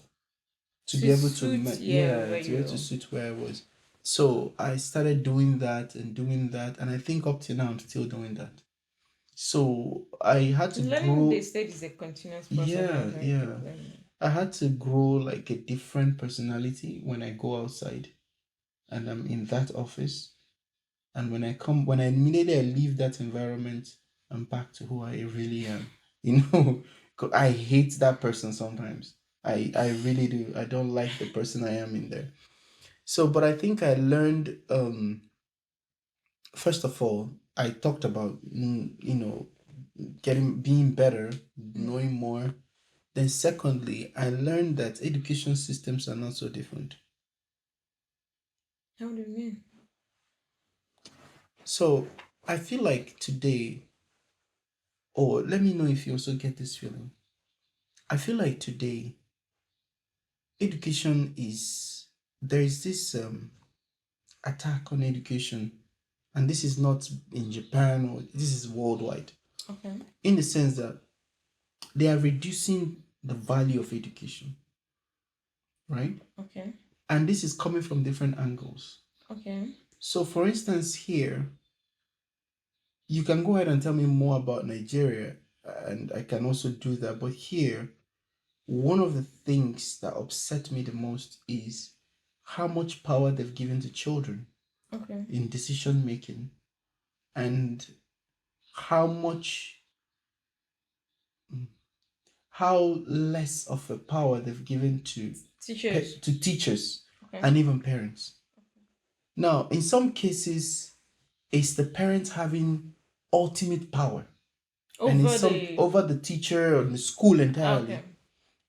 to be able to suit where I was. So I started doing that, and I think up till now I'm still doing that. So I had to learning grow. the state is a continuous process. I had to grow like a different personality when I go outside and I'm in that office. And when I immediately I leave that environment, I'm back to who I really am. You know, 'cause I hate that person sometimes. I really do. I don't like the person I am in there. So, but I think I learned, first of all, I talked about, being better, knowing more. Then secondly, I learned that education systems are not so different. How do you mean? So I feel like today, or let me know if you also get this feeling. I feel like today, education is, there is this attack on education, and this is not in Japan, or this is worldwide, Okay. in the sense that they are reducing the value of education, right? Okay. And this is coming from different angles. Okay. So, for instance, here, you can go ahead and tell me more about Nigeria, and I can also do that. But here, one of the things that upset me the most is how much power they've given to children Okay. in decision making, and how much, how less of a power they've given to Teachers. to teachers Okay. and even parents. Now, in some cases, it's the parents having ultimate power, and in some over the teacher or the school entirely. Okay.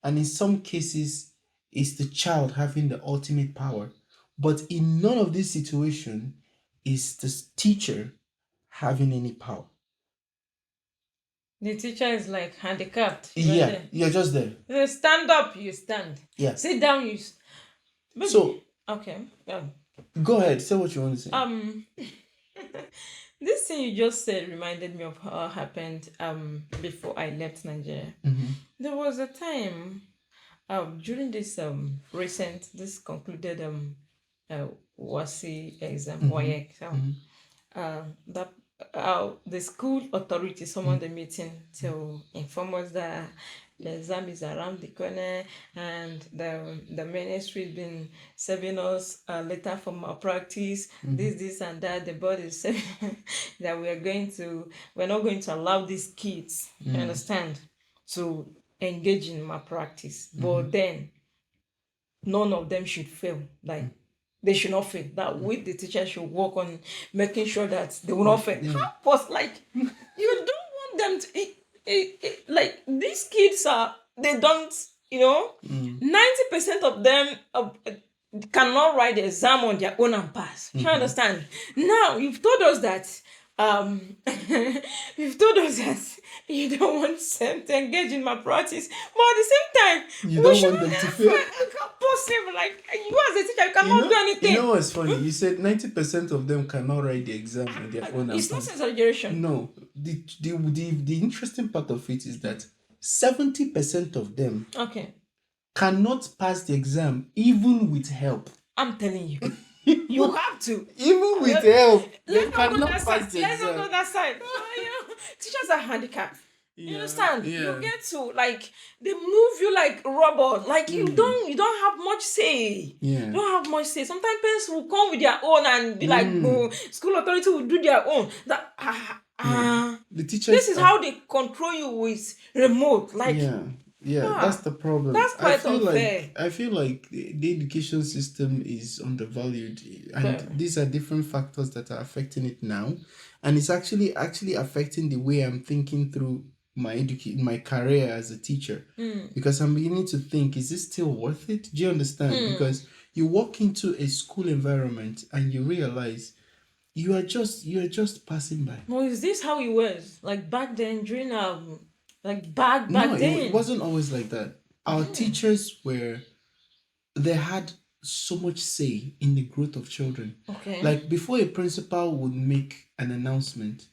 And in some cases, it's the child having the ultimate power. But in none of this situation is the teacher having any power. The teacher is like handicapped. Yeah, you're just there. You stand up, you stand. Yeah. Sit down, you. So okay. Yeah. Go ahead, say what you want to say. This thing you just said reminded me of how it happened before I left Nigeria. Mm-hmm. There was a time during this this concluded WASI exam, Mm-hmm. WAEC. That the school authority summoned the meeting to inform us that the exam is around the corner, and the ministry has been serving us a letter from our practice, this and that. The board is saying that we're not going to allow these kids, you understand, to engage in malpractice. But then none of them should fail. Like they should not fail. That we the teacher should work on making sure that they will not fail. How was like you don't want them to like these kids they don't 90% of them cannot write the exam on their own and pass. You understand? Now you've told us that you've told us that you don't want them to engage in my practice, but at the same time, you don't want them to fail. Possible, like you as a teacher, you cannot do anything. You know what's funny? You said 90% of them cannot write the exam on their own. It's not exaggeration. No, the interesting part of it is that 70% of them cannot pass the exam even with help. I'm telling you. You have to. Even with help, they cannot pass the exam. Let's not go that side. Teachers are handicapped. You understand? You get to they move you like robot. Like you don't have much say. You don't have much say. Sometimes parents will come with their own and be like, oh, school authority will do their own. The teachers. This is how they control you with remote. That's the problem. That's quite unfair. I feel like the education system is undervalued, and these are different factors that are affecting it now, and it's actually affecting the way I'm thinking through my career as a teacher, because I'm beginning to think, is this still worth it? Do you understand? Because you walk into a school environment and you realize you are just passing by. Well, is this how it was? Like back then during back then? It wasn't always like that. Our teachers they had so much say in the growth of children. Okay. Like before a principal would make an announcement,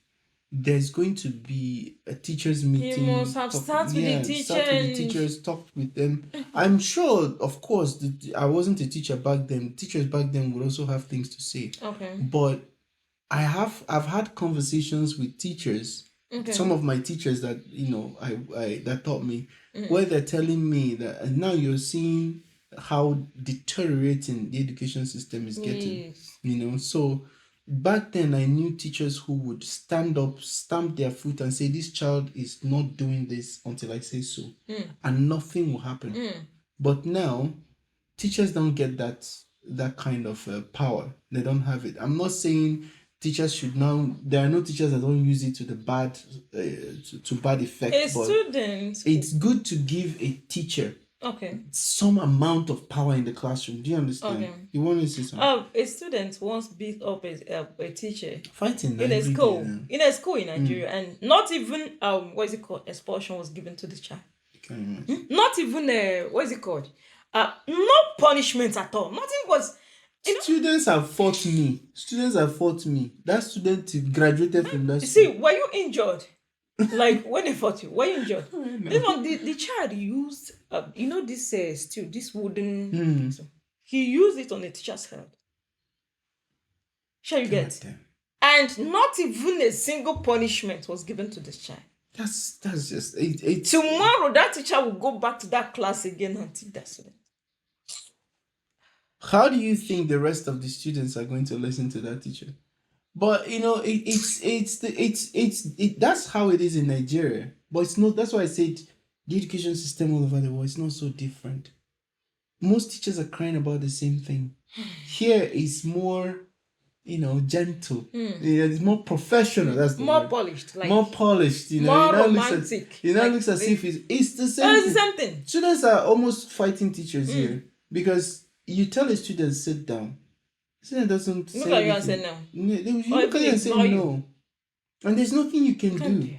there's going to be a teachers meeting. You must have start with the teachers, talk with them. I'm sure, of course, I wasn't a teacher back then. Teachers back then would also have things to say. Okay. But I've had conversations with teachers. Okay. Some of my teachers that I that taught me, where they're telling me that now you're seeing how deteriorating the education system is getting. So back then I knew teachers who would stand up, stamp their foot and say, this child is not doing this until I say so, and nothing will happen. But now teachers don't get that kind of power. They don't have it. I'm not saying teachers should now. There are no teachers that don't use it to the bad, to bad effect. It's good to give a teacher some amount of power in the classroom. Do you understand? You want to say something? A student once beat up a teacher fighting in a school in Nigeria, and not even what is it called, expulsion was given to the child. Not even what is it called? No punishment at all. Nothing was. Students have fought me. That student graduated from that school. See, were you injured? Like when they fought you, were you injured? This one, the child used, this steel, this wooden. He used it on the teacher's head. Sure, you get. And not even a single punishment was given to this child. That's just it. Tomorrow, that teacher will go back to that class again and teach that student. How do you think the rest of the students are going to listen to that teacher? But that's how it is in Nigeria. But it's not. That's why I said the education system all over the world is not so different. Most teachers are crying about the same thing. Here is more, gentle. It's more professional. That's the more word. Polished. More polished. More romantic. Looks as if it's the same. It's the same thing. Students are almost fighting teachers here because you tell a student sit down. Student doesn't look at you and say no. They look at you and say no. And there's nothing you can do.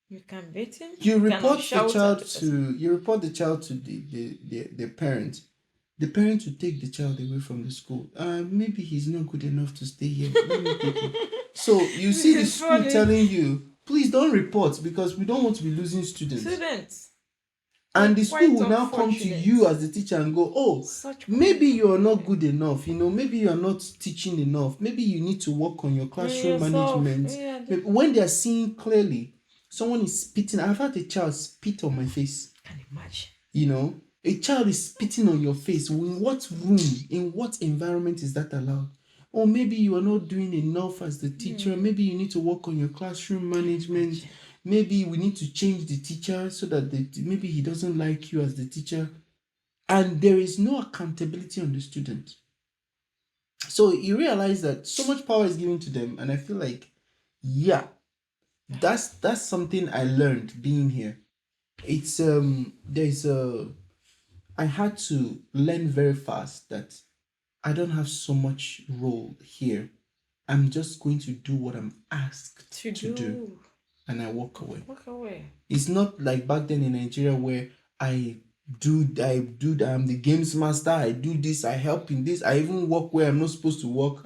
You can beat him. You report the child to the parent. The parent will take the child away from the school. Maybe he's not good enough to stay here. Let me take him. So you see the school telling you, please don't report because we don't want to be losing students. And the school will now come to you as the teacher and go, maybe you're not good enough. Maybe you're not teaching enough. Maybe you need to work on your classroom management. When they're seeing clearly, someone is spitting. I've had a child spit on my face. Can you imagine? A child is spitting on your face. In what room, in what environment is that allowed? Or maybe you are not doing enough as the teacher. Maybe you need to work on your classroom management. Maybe we need to change the teacher so that maybe he doesn't like you as the teacher. And there is no accountability on the student. So you realize that so much power is given to them. And I feel like, that's something I learned being here. It's I had to learn very fast that I don't have so much role here. I'm just going to do what I'm asked to do. And I walk away. It's not like back then in Nigeria where I'm the games master, I do this, I help in this, I even work where I'm not supposed to work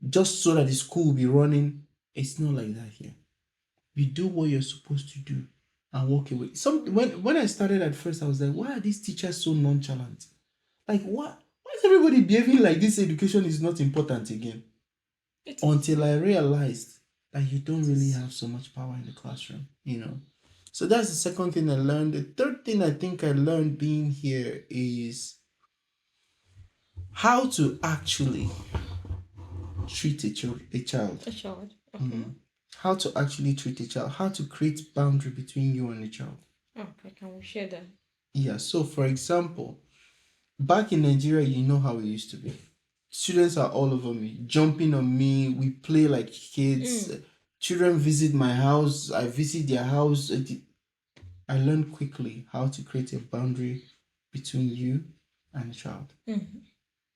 just so that the school will be running. It's not like that here. You do what you're supposed to do and walk away. When I started at first, I was like, why are these teachers so nonchalant? Like, why is everybody behaving like this education is not important again? Until I realized that you don't really have so much power in the classroom, So that's the second thing I learned. The third thing I think I learned being here is how to actually treat a child. A child. Okay. How to actually treat a child. How to create boundary between you and the child. Okay, can we share that? Yeah, so for example, back in Nigeria, you know how it used to be. Students are all over me, jumping on me. We play like kids. Children visit my house. I visit their house. I learned quickly how to create a boundary between you and the child.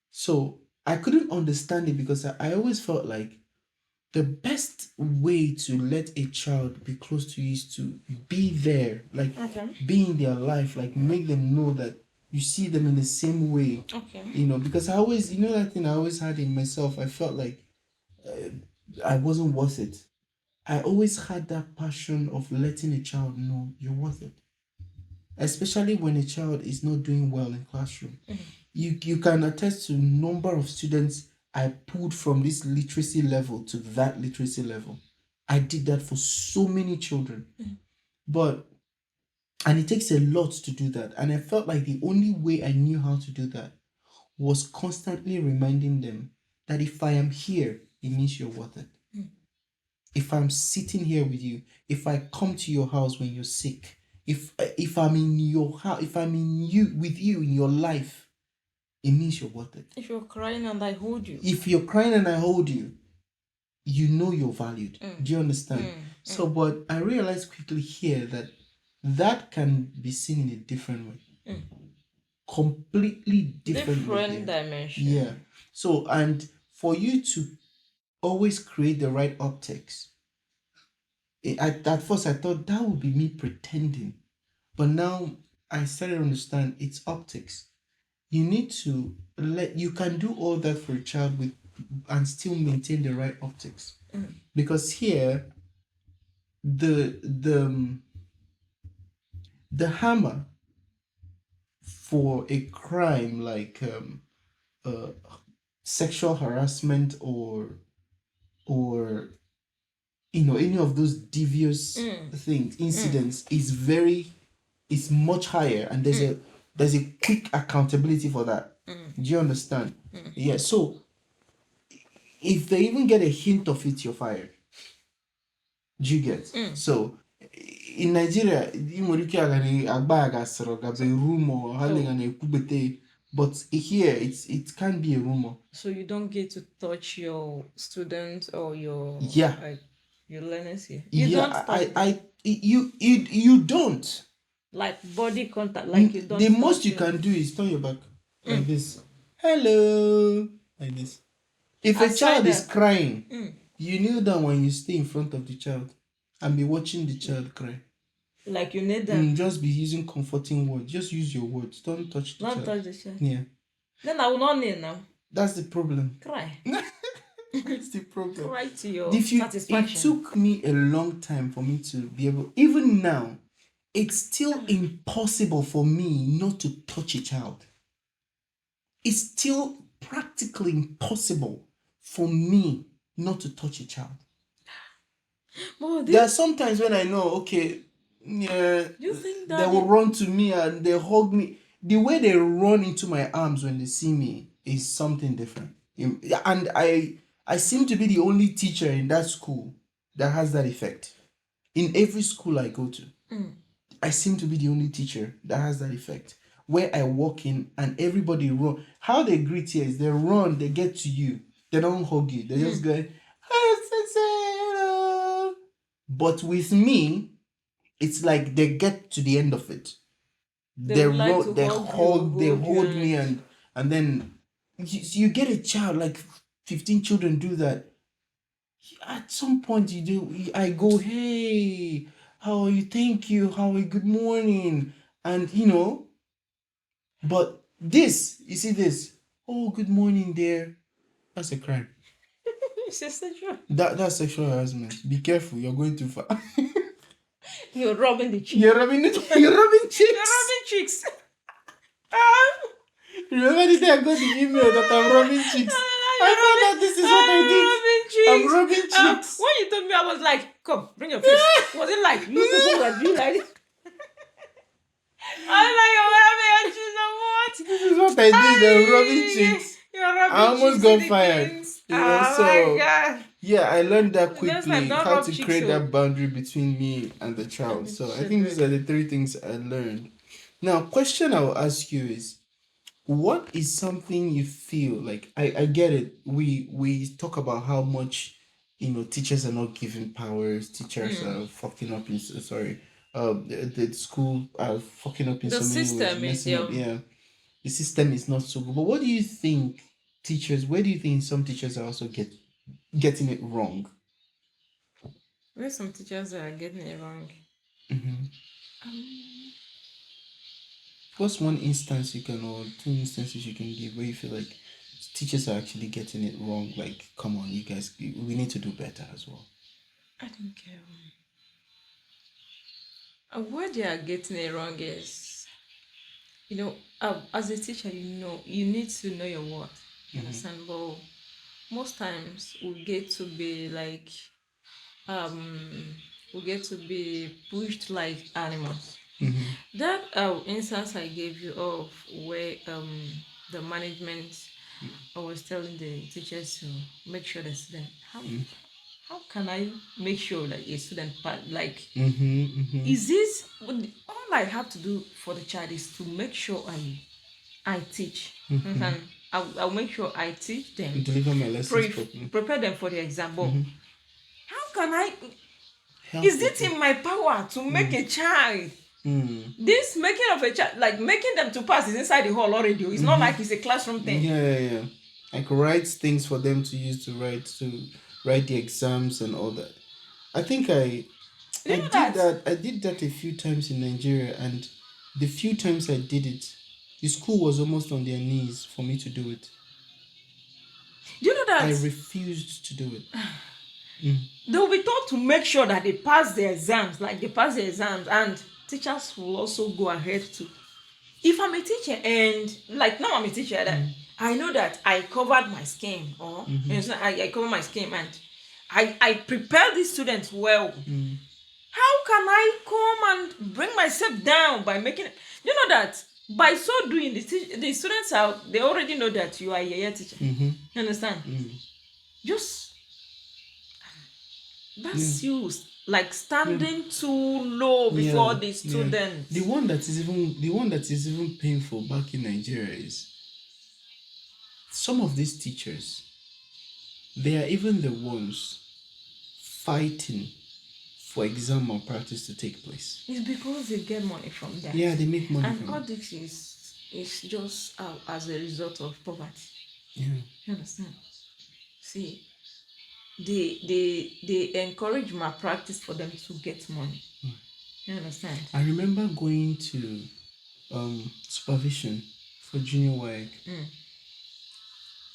So I couldn't understand it because I always felt like the best way to let a child be close to you is to be there, like be in their life, like make them know that you see them in the same way. Because I always, that thing I always had in myself, I felt like I wasn't worth it. I always had that passion of letting a child know you're worth it. Especially when a child is not doing well in classroom. You can attest to number of students I pulled from this literacy level to that literacy level. I did that for so many children. But And it takes a lot to do that. And I felt like the only way I knew how to do that was constantly reminding them that if I am here, it means you're worth it. If I'm sitting here with you, if I come to your house when you're sick, if I'm in your house, if I'm in you with you in your life, it means you're worth it. If you're crying and I hold you. If you're crying and I hold you, you know you're valued. Do you understand? So, but I realized quickly here that that can be seen in a different way. Completely different dimension. Yeah. So, and for you to always create the right optics, at first I thought that would be me pretending. But now I started to understand it's optics. You need to you can do all that for a child with and still maintain the right optics. Because here the the hammer for a crime like sexual harassment or any of those devious things incidents is much higher, and there's a quick accountability for that. Do you understand? Yeah. So if they even get a hint of it, you're fired. Do you get? So in Nigeria, but here it can be a rumor. So you don't get to touch your students or your your learners here. You don't you don't. Like body contact, like you don't. The most you can do is turn your back like this. Hello, like this. If a child is crying, you kneel down when you stay in front of the child and be watching the child cry. Like you need them. Just be using comforting words. Just use your words. Don't touch the child. Don't touch the child. Yeah. Then I will not kneel now. That's the problem. Cry. That's the problem. Cry to your satisfaction. It took me a long time for me to be able. Even now, it's still impossible for me not to touch a child. It's still practically impossible for me not to touch a child. There are sometimes when I know, okay, yeah, you think that they will run to me and they hug me. The way they run into my arms when they see me is something different. And I seem to be the only teacher in that school that has that effect. In every school I go to, I seem to be the only teacher that has that effect. Where I walk in and everybody run. How they greet here is they run, they get to you. They don't hug you. They just go, hello. But with me, it's like they get to the end of it. They hold me and then you get a child, like 15 children do that. At some point I go, hey, how are you? Thank you. How are you? Good morning. And but this, you see this, oh, good morning there. That's a crime. It's sexual. That's sexual harassment. Be careful, you're going too far. You're rubbing the cheeks. You're rubbing cheeks. You're rubbing cheeks. Remember the day I got the email that I'm rubbing cheeks? I found out this is what I did. I'm rubbing cheeks. When you told me, I was like, come, bring your face. Was it like, you people were doing like this? I was like, you're rubbing cheeks or what? This is what I did. I'm rubbing cheeks. You're rubbing I almost got fired. Things. My God. Yeah, I learned that quickly, how to create that boundary between me and the child. So I think these are the 3 things I learned. Now, question I will ask you is, what is something you feel like, I get it. We talk about how much, teachers are not given powers. Teachers are fucking up the school are fucking up in so many ways. Yeah. The system is not so good. But what do you think where do you think some teachers are also getting it wrong? Where some teachers are getting it wrong? What's one instance you can, or 2 instances you can give where you feel like teachers are actually getting it wrong? Like, come on, you guys, we need to do better as well. I don't care. What they are getting it wrong is, as a teacher, you need to know your worth. You understand? But most times we get to be like, we get to be pushed like animals. That instance I gave you of where the management was telling the teachers to make sure the student how can I make sure that a student like is this all I have to do for the child is to make sure I teach. And I'll make sure I teach them, deliver my lessons properly, prepare them for the exam. But how can I? help Is it people. in my power to make a child? This making of a child, like making them to pass, is inside the hall already. It's not like it's a classroom thing. Yeah. Like write things for them to use to write the exams and all that. I think I did that a few times in Nigeria, and the few times I did it, the school was almost on their knees for me to do it. Do you know that? I refused to do it. They will be told to make sure that they pass the exams, and teachers will also go ahead to. If I'm a teacher and like now I'm a teacher, that I know that I covered my scheme, or I cover my scheme, and I prepare these students well. How can I come and bring myself down by making it? You know that by so doing, the students they already know that you are a year teacher. You understand? Just that's you like standing too low before the students. The one that is even painful back in Nigeria is some of these teachers, they are even the ones fighting for exam malpractice to take place. It's because they get money from that. Yeah, they make money and all this is just as a result of poverty. Yeah. You understand? See, they encourage malpractice for them to get money. You understand? I remember going to supervision for junior work.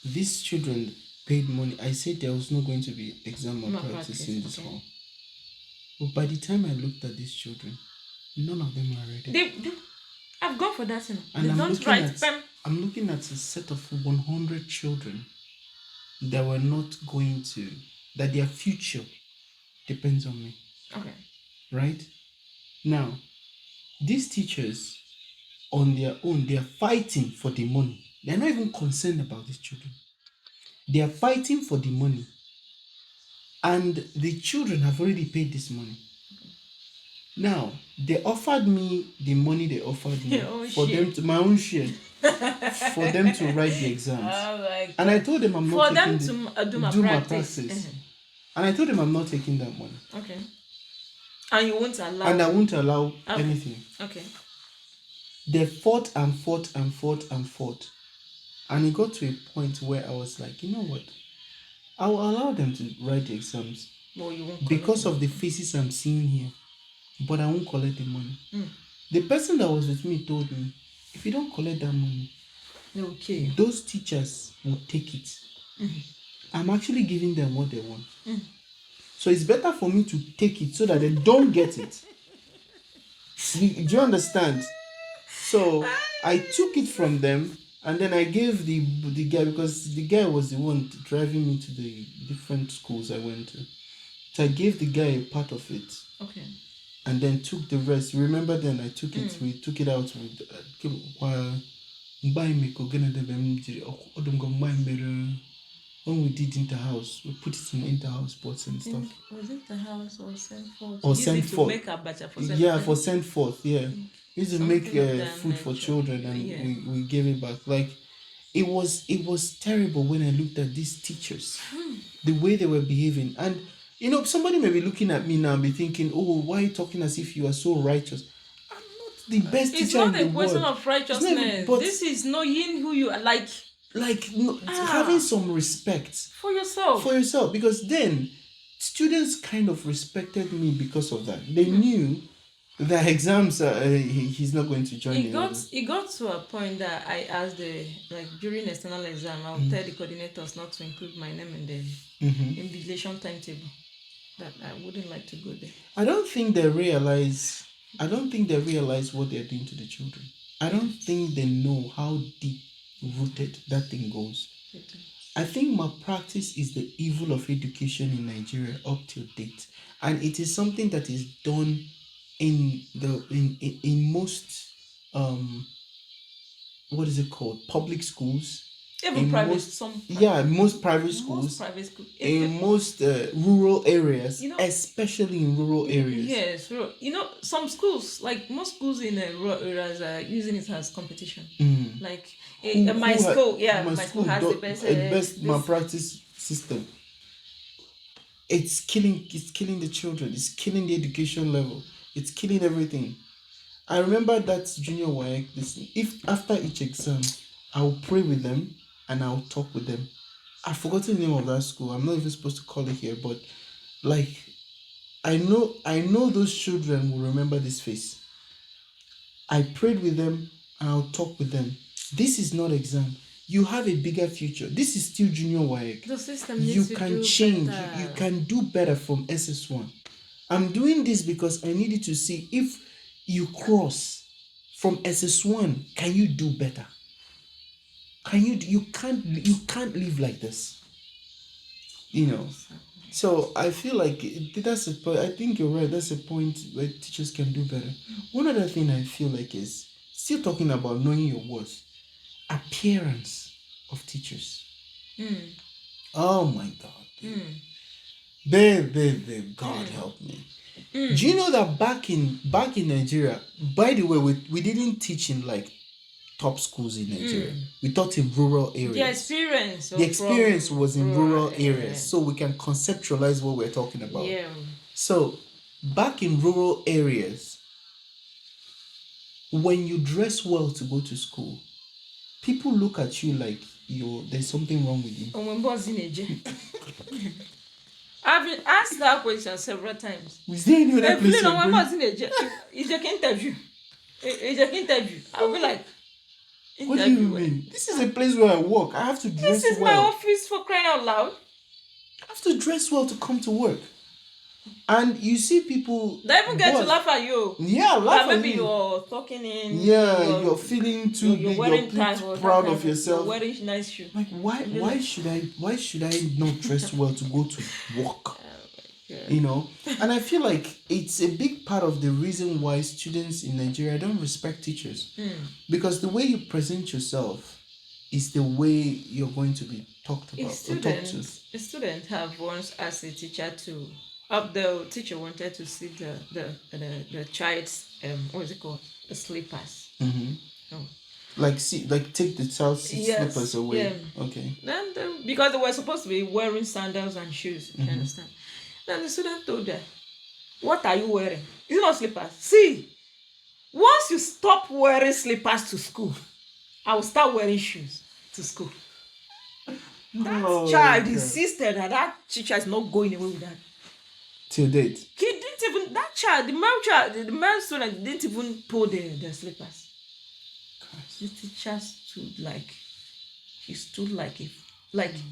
These children paid money. I said there was not going to be exam malpractice in this hall. But by the time I looked at these children, none of them are ready. I've gone for that thing. And I'm looking at a set of 100 children that were not going to, that their future depends on me. Okay. Right? Now, these teachers, on their own, they are fighting for the money. They're not even concerned about these children. They are fighting for the money. And the children have already paid this money. Now, they offered me the money they offered me my own share, for them to write the exams. And I told them I'm not taking do my practice. And I told them I'm not taking that money. Okay. And you won't allow. And I won't allow anything. Okay. They fought and fought and fought and fought. And it got to a point where I was like, you know what? I will allow them to write the exams. Well, you won't because of the faces I'm seeing here. But I won't collect the money. The person that was with me told me, if you don't collect that money, okay, those teachers will take it. I'm actually giving them what they want. So it's better for me to take it so that they don't get it. Do you understand? So I took it from them, and then I gave the guy, because the guy was the one driving me to the different schools I went to. So I gave the guy a part of it. Okay. And then took the rest. Remember then I took it, we took it out with when we did inter-house, we put it in inter-house sports and stuff. Was it the house or send forth? Or send forth. Make abacha for send forth. For send forth, yeah. We used to make food for children, and we gave it back. Like, it was terrible when I looked at these teachers, the way they were behaving. And you know, somebody may be looking at me now and be thinking, oh, why are you talking as if you are so righteous? I'm not the best teacher in the world. It's not a question of righteousness. This is knowing who you are, having some respect. For yourself. Because then, students kind of respected me because of that. They knew that exams, he's not going to join It got to a point that I asked during external exam, I'll tell the coordinators not to include my name in the invigilation timetable. That I wouldn't like to go there. I don't think they realize what they're doing to the children. I don't think they know how deep rooted that thing goes. I think malpractice is the evil of education in Nigeria up till date. And it is something that is done in most what is it called, public schools, Even in private, most some most private most schools, private school. in most rural areas, You know, especially in rural areas. yes, you know, some schools, like most schools in rural areas, are using it as competition. Like my school, yeah, my my school school has the best best this. malpractice system. It's killing the children, it's killing the education level, it's killing everything. I remember that junior work. Listen, if after each exam, I'll pray with them and I'll talk with them. I've forgotten the name of that school. I'm not even supposed to call it here, but like I know those children will remember this face. I prayed with them and I'll talk with them. This is not exam. You have a bigger future. This is still junior work. The system You needs to can do change. better. You can do better from SS1. I'm doing this because I needed to see if you cross from SS1, can you do better? You can't live like this. You know. So I feel like that's a point. I think you're right. That's a point where teachers can do better. One other thing I feel like is still talking about knowing your worth. Appearance of teachers. Oh my God. Babe, God help me. Do you know that back in Nigeria, by the way, we didn't teach in like top schools in Nigeria. We taught in rural areas. The experience Was in rural areas, so we can conceptualize what we're talking about. Yeah. So back in rural areas, when you dress well to go to school, people look at you like there's something wrong with you. I've been asked that question several times. Is there any other place you're interview. I'll be like, what do you mean? This is a place where I work. I have to dress well. This is my office, for crying out loud. I have to dress well to come to work. And you see people... They even get to laugh at you. Yeah, laugh at maybe you. You're talking in... Yeah, you're feeling too big. You're proud of yourself. You're wearing nice shoes. Like, why should I not dress well to go to work? You know? And I feel like it's a big part of the reason why students in Nigeria don't respect teachers. Because the way you present yourself is the way you're going to be talked about. A student have once asked a teacher to... the teacher wanted to see the child's what is it called, the slippers. Like take the child's slippers away. Yeah. Okay. Then because they were supposed to be wearing sandals and shoes. You understand? Then the student told her, "What are you wearing? It's not slippers. See, once you stop wearing slippers to school, I will start wearing shoes to school." That child insisted that teacher is not going away with that. Till date. He didn't even, that child, the male student didn't even pull the slippers. Christ. The teacher stood like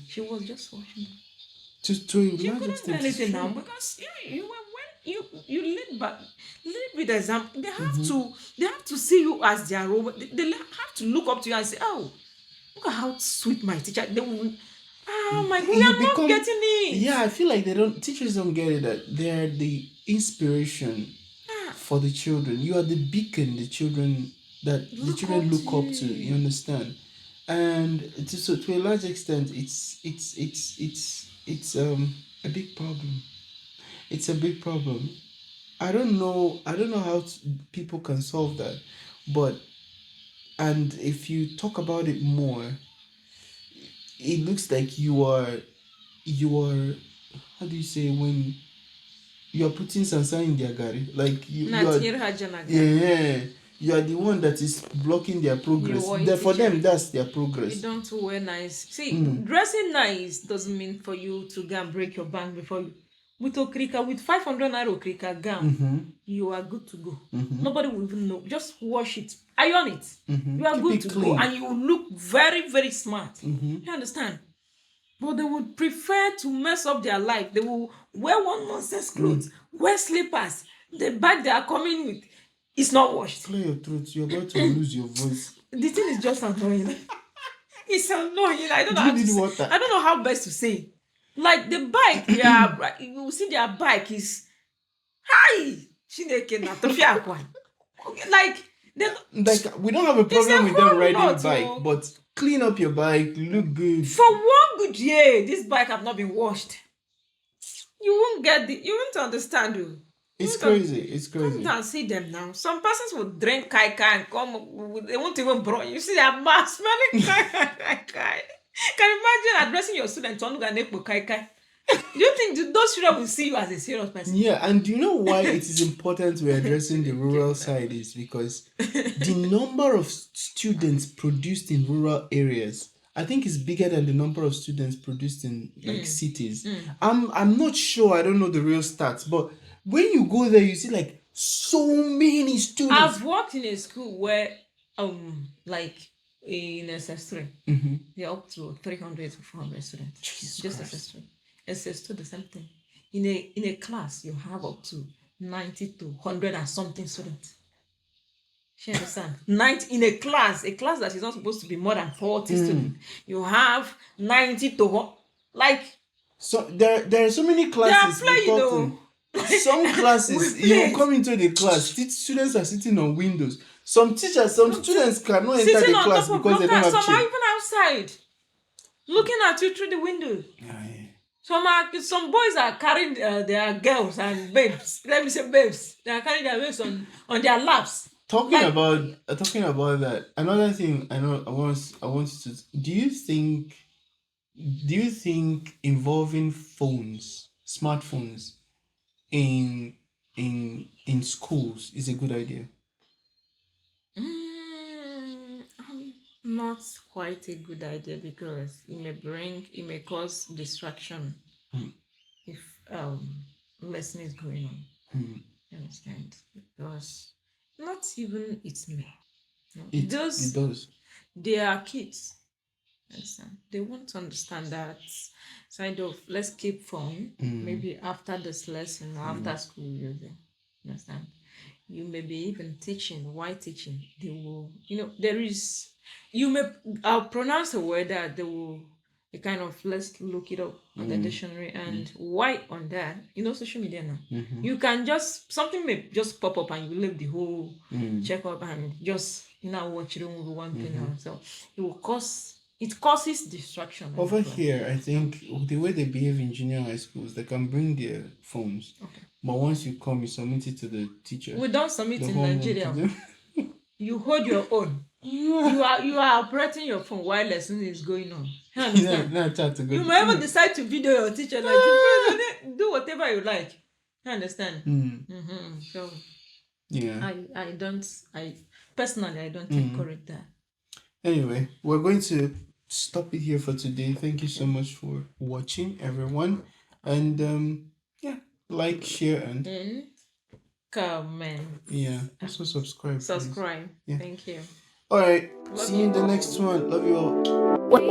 she was just watching. You couldn't do anything now because you lead with example. They have to see you as their role. They have to look up to you and say, "Oh, look at how sweet my teacher." They will. Oh my God, we are not getting it. Yeah, I feel like teachers don't get it, that they're the inspiration for the children. You are the beacon the children look up to. You understand? And to a large extent, it's a big problem. It's a big problem. I don't know how people can solve that, and if you talk about it more, it looks like you are how do you say, when you are putting sansan in their gari, like you are the one that is blocking their progress. For them, that's their progress. You don't wear nice. See, dressing nice doesn't mean for you to go and break your bank before you. With 500 naira okrika gown, you are good to go. Nobody will even know. Just wash it, iron it. You are good to go, and you will look very, very smart. You understand? But they would prefer to mess up their life. They will wear one nonsense clothes, wear slippers. The bag they are coming with is not washed. Clear your throat. You're about to lose your voice. The thing is just annoying. It's annoying. I don't know how best to say. Like the bike, you will see their bike is high. Like we don't have a problem with them riding bike, but clean up your bike, look good. For 1 good year, this bike have not been washed. You won't understand, though. It's crazy. It's crazy. Come down, see them now. Some persons will drink kai and come. They won't even bro. You see their mask smelling kai. Can you imagine addressing your students on kai? Do you think those children will see you as a serious person? Yeah, and do you know why it is important we're addressing the rural side is because the number of students produced in rural areas, I think, is bigger than the number of students produced in cities. I'm not sure. I don't know the real stats, but when you go there, you see like so many students. I've worked in a school where like in SS3, they're up to 300 to 400 students. Jesus just Christ. SS3. SS2 the same thing. In a class, you have up to 90 to 100 and something students. You understand? 90 in a class that is not supposed to be more than 40 students. You have 90 to so there are so many classes. They are playing, some classes you come into the class, students are sitting on windows. Some students cannot enter the class because they don't have chairs. Some are even outside looking at you through the window. Some boys are carrying their girls and babes. Let me say babes. They are carrying their babes on their laps. Talking about that, another thing I want you to. Do you think involving smartphones in schools is a good idea? Not quite a good idea because it may cause distraction if lesson is going on. You understand? Because not even it may. It does. They are kids. Understand? They want to understand that side of let's keep phone maybe after this lesson or after school using. Understand? You may be even teaching. Why teaching? They will, there is. I'll pronounce a word that they will. A kind of let's look it up on the dictionary and why on that. Social media now. You can something may just pop up and you leave the whole check up and just watch one thing now. So it causes distraction. Over here, I think the way they behave in junior high schools, they can bring their phones. Okay. But once you come, you submit it to the teacher. We don't submit in Nigeria. You hold your own. You are operating your phone while lesson is going on. You understand? You may ever decide to video your teacher do whatever you like. You understand? So yeah, I personally don't encourage that. Anyway, we're going to stop it here for today. Thank you so much for watching, everyone, and like, share, and comment. Yeah, also subscribe. Yeah. Thank you. All right. See you in the next one. Love you all. What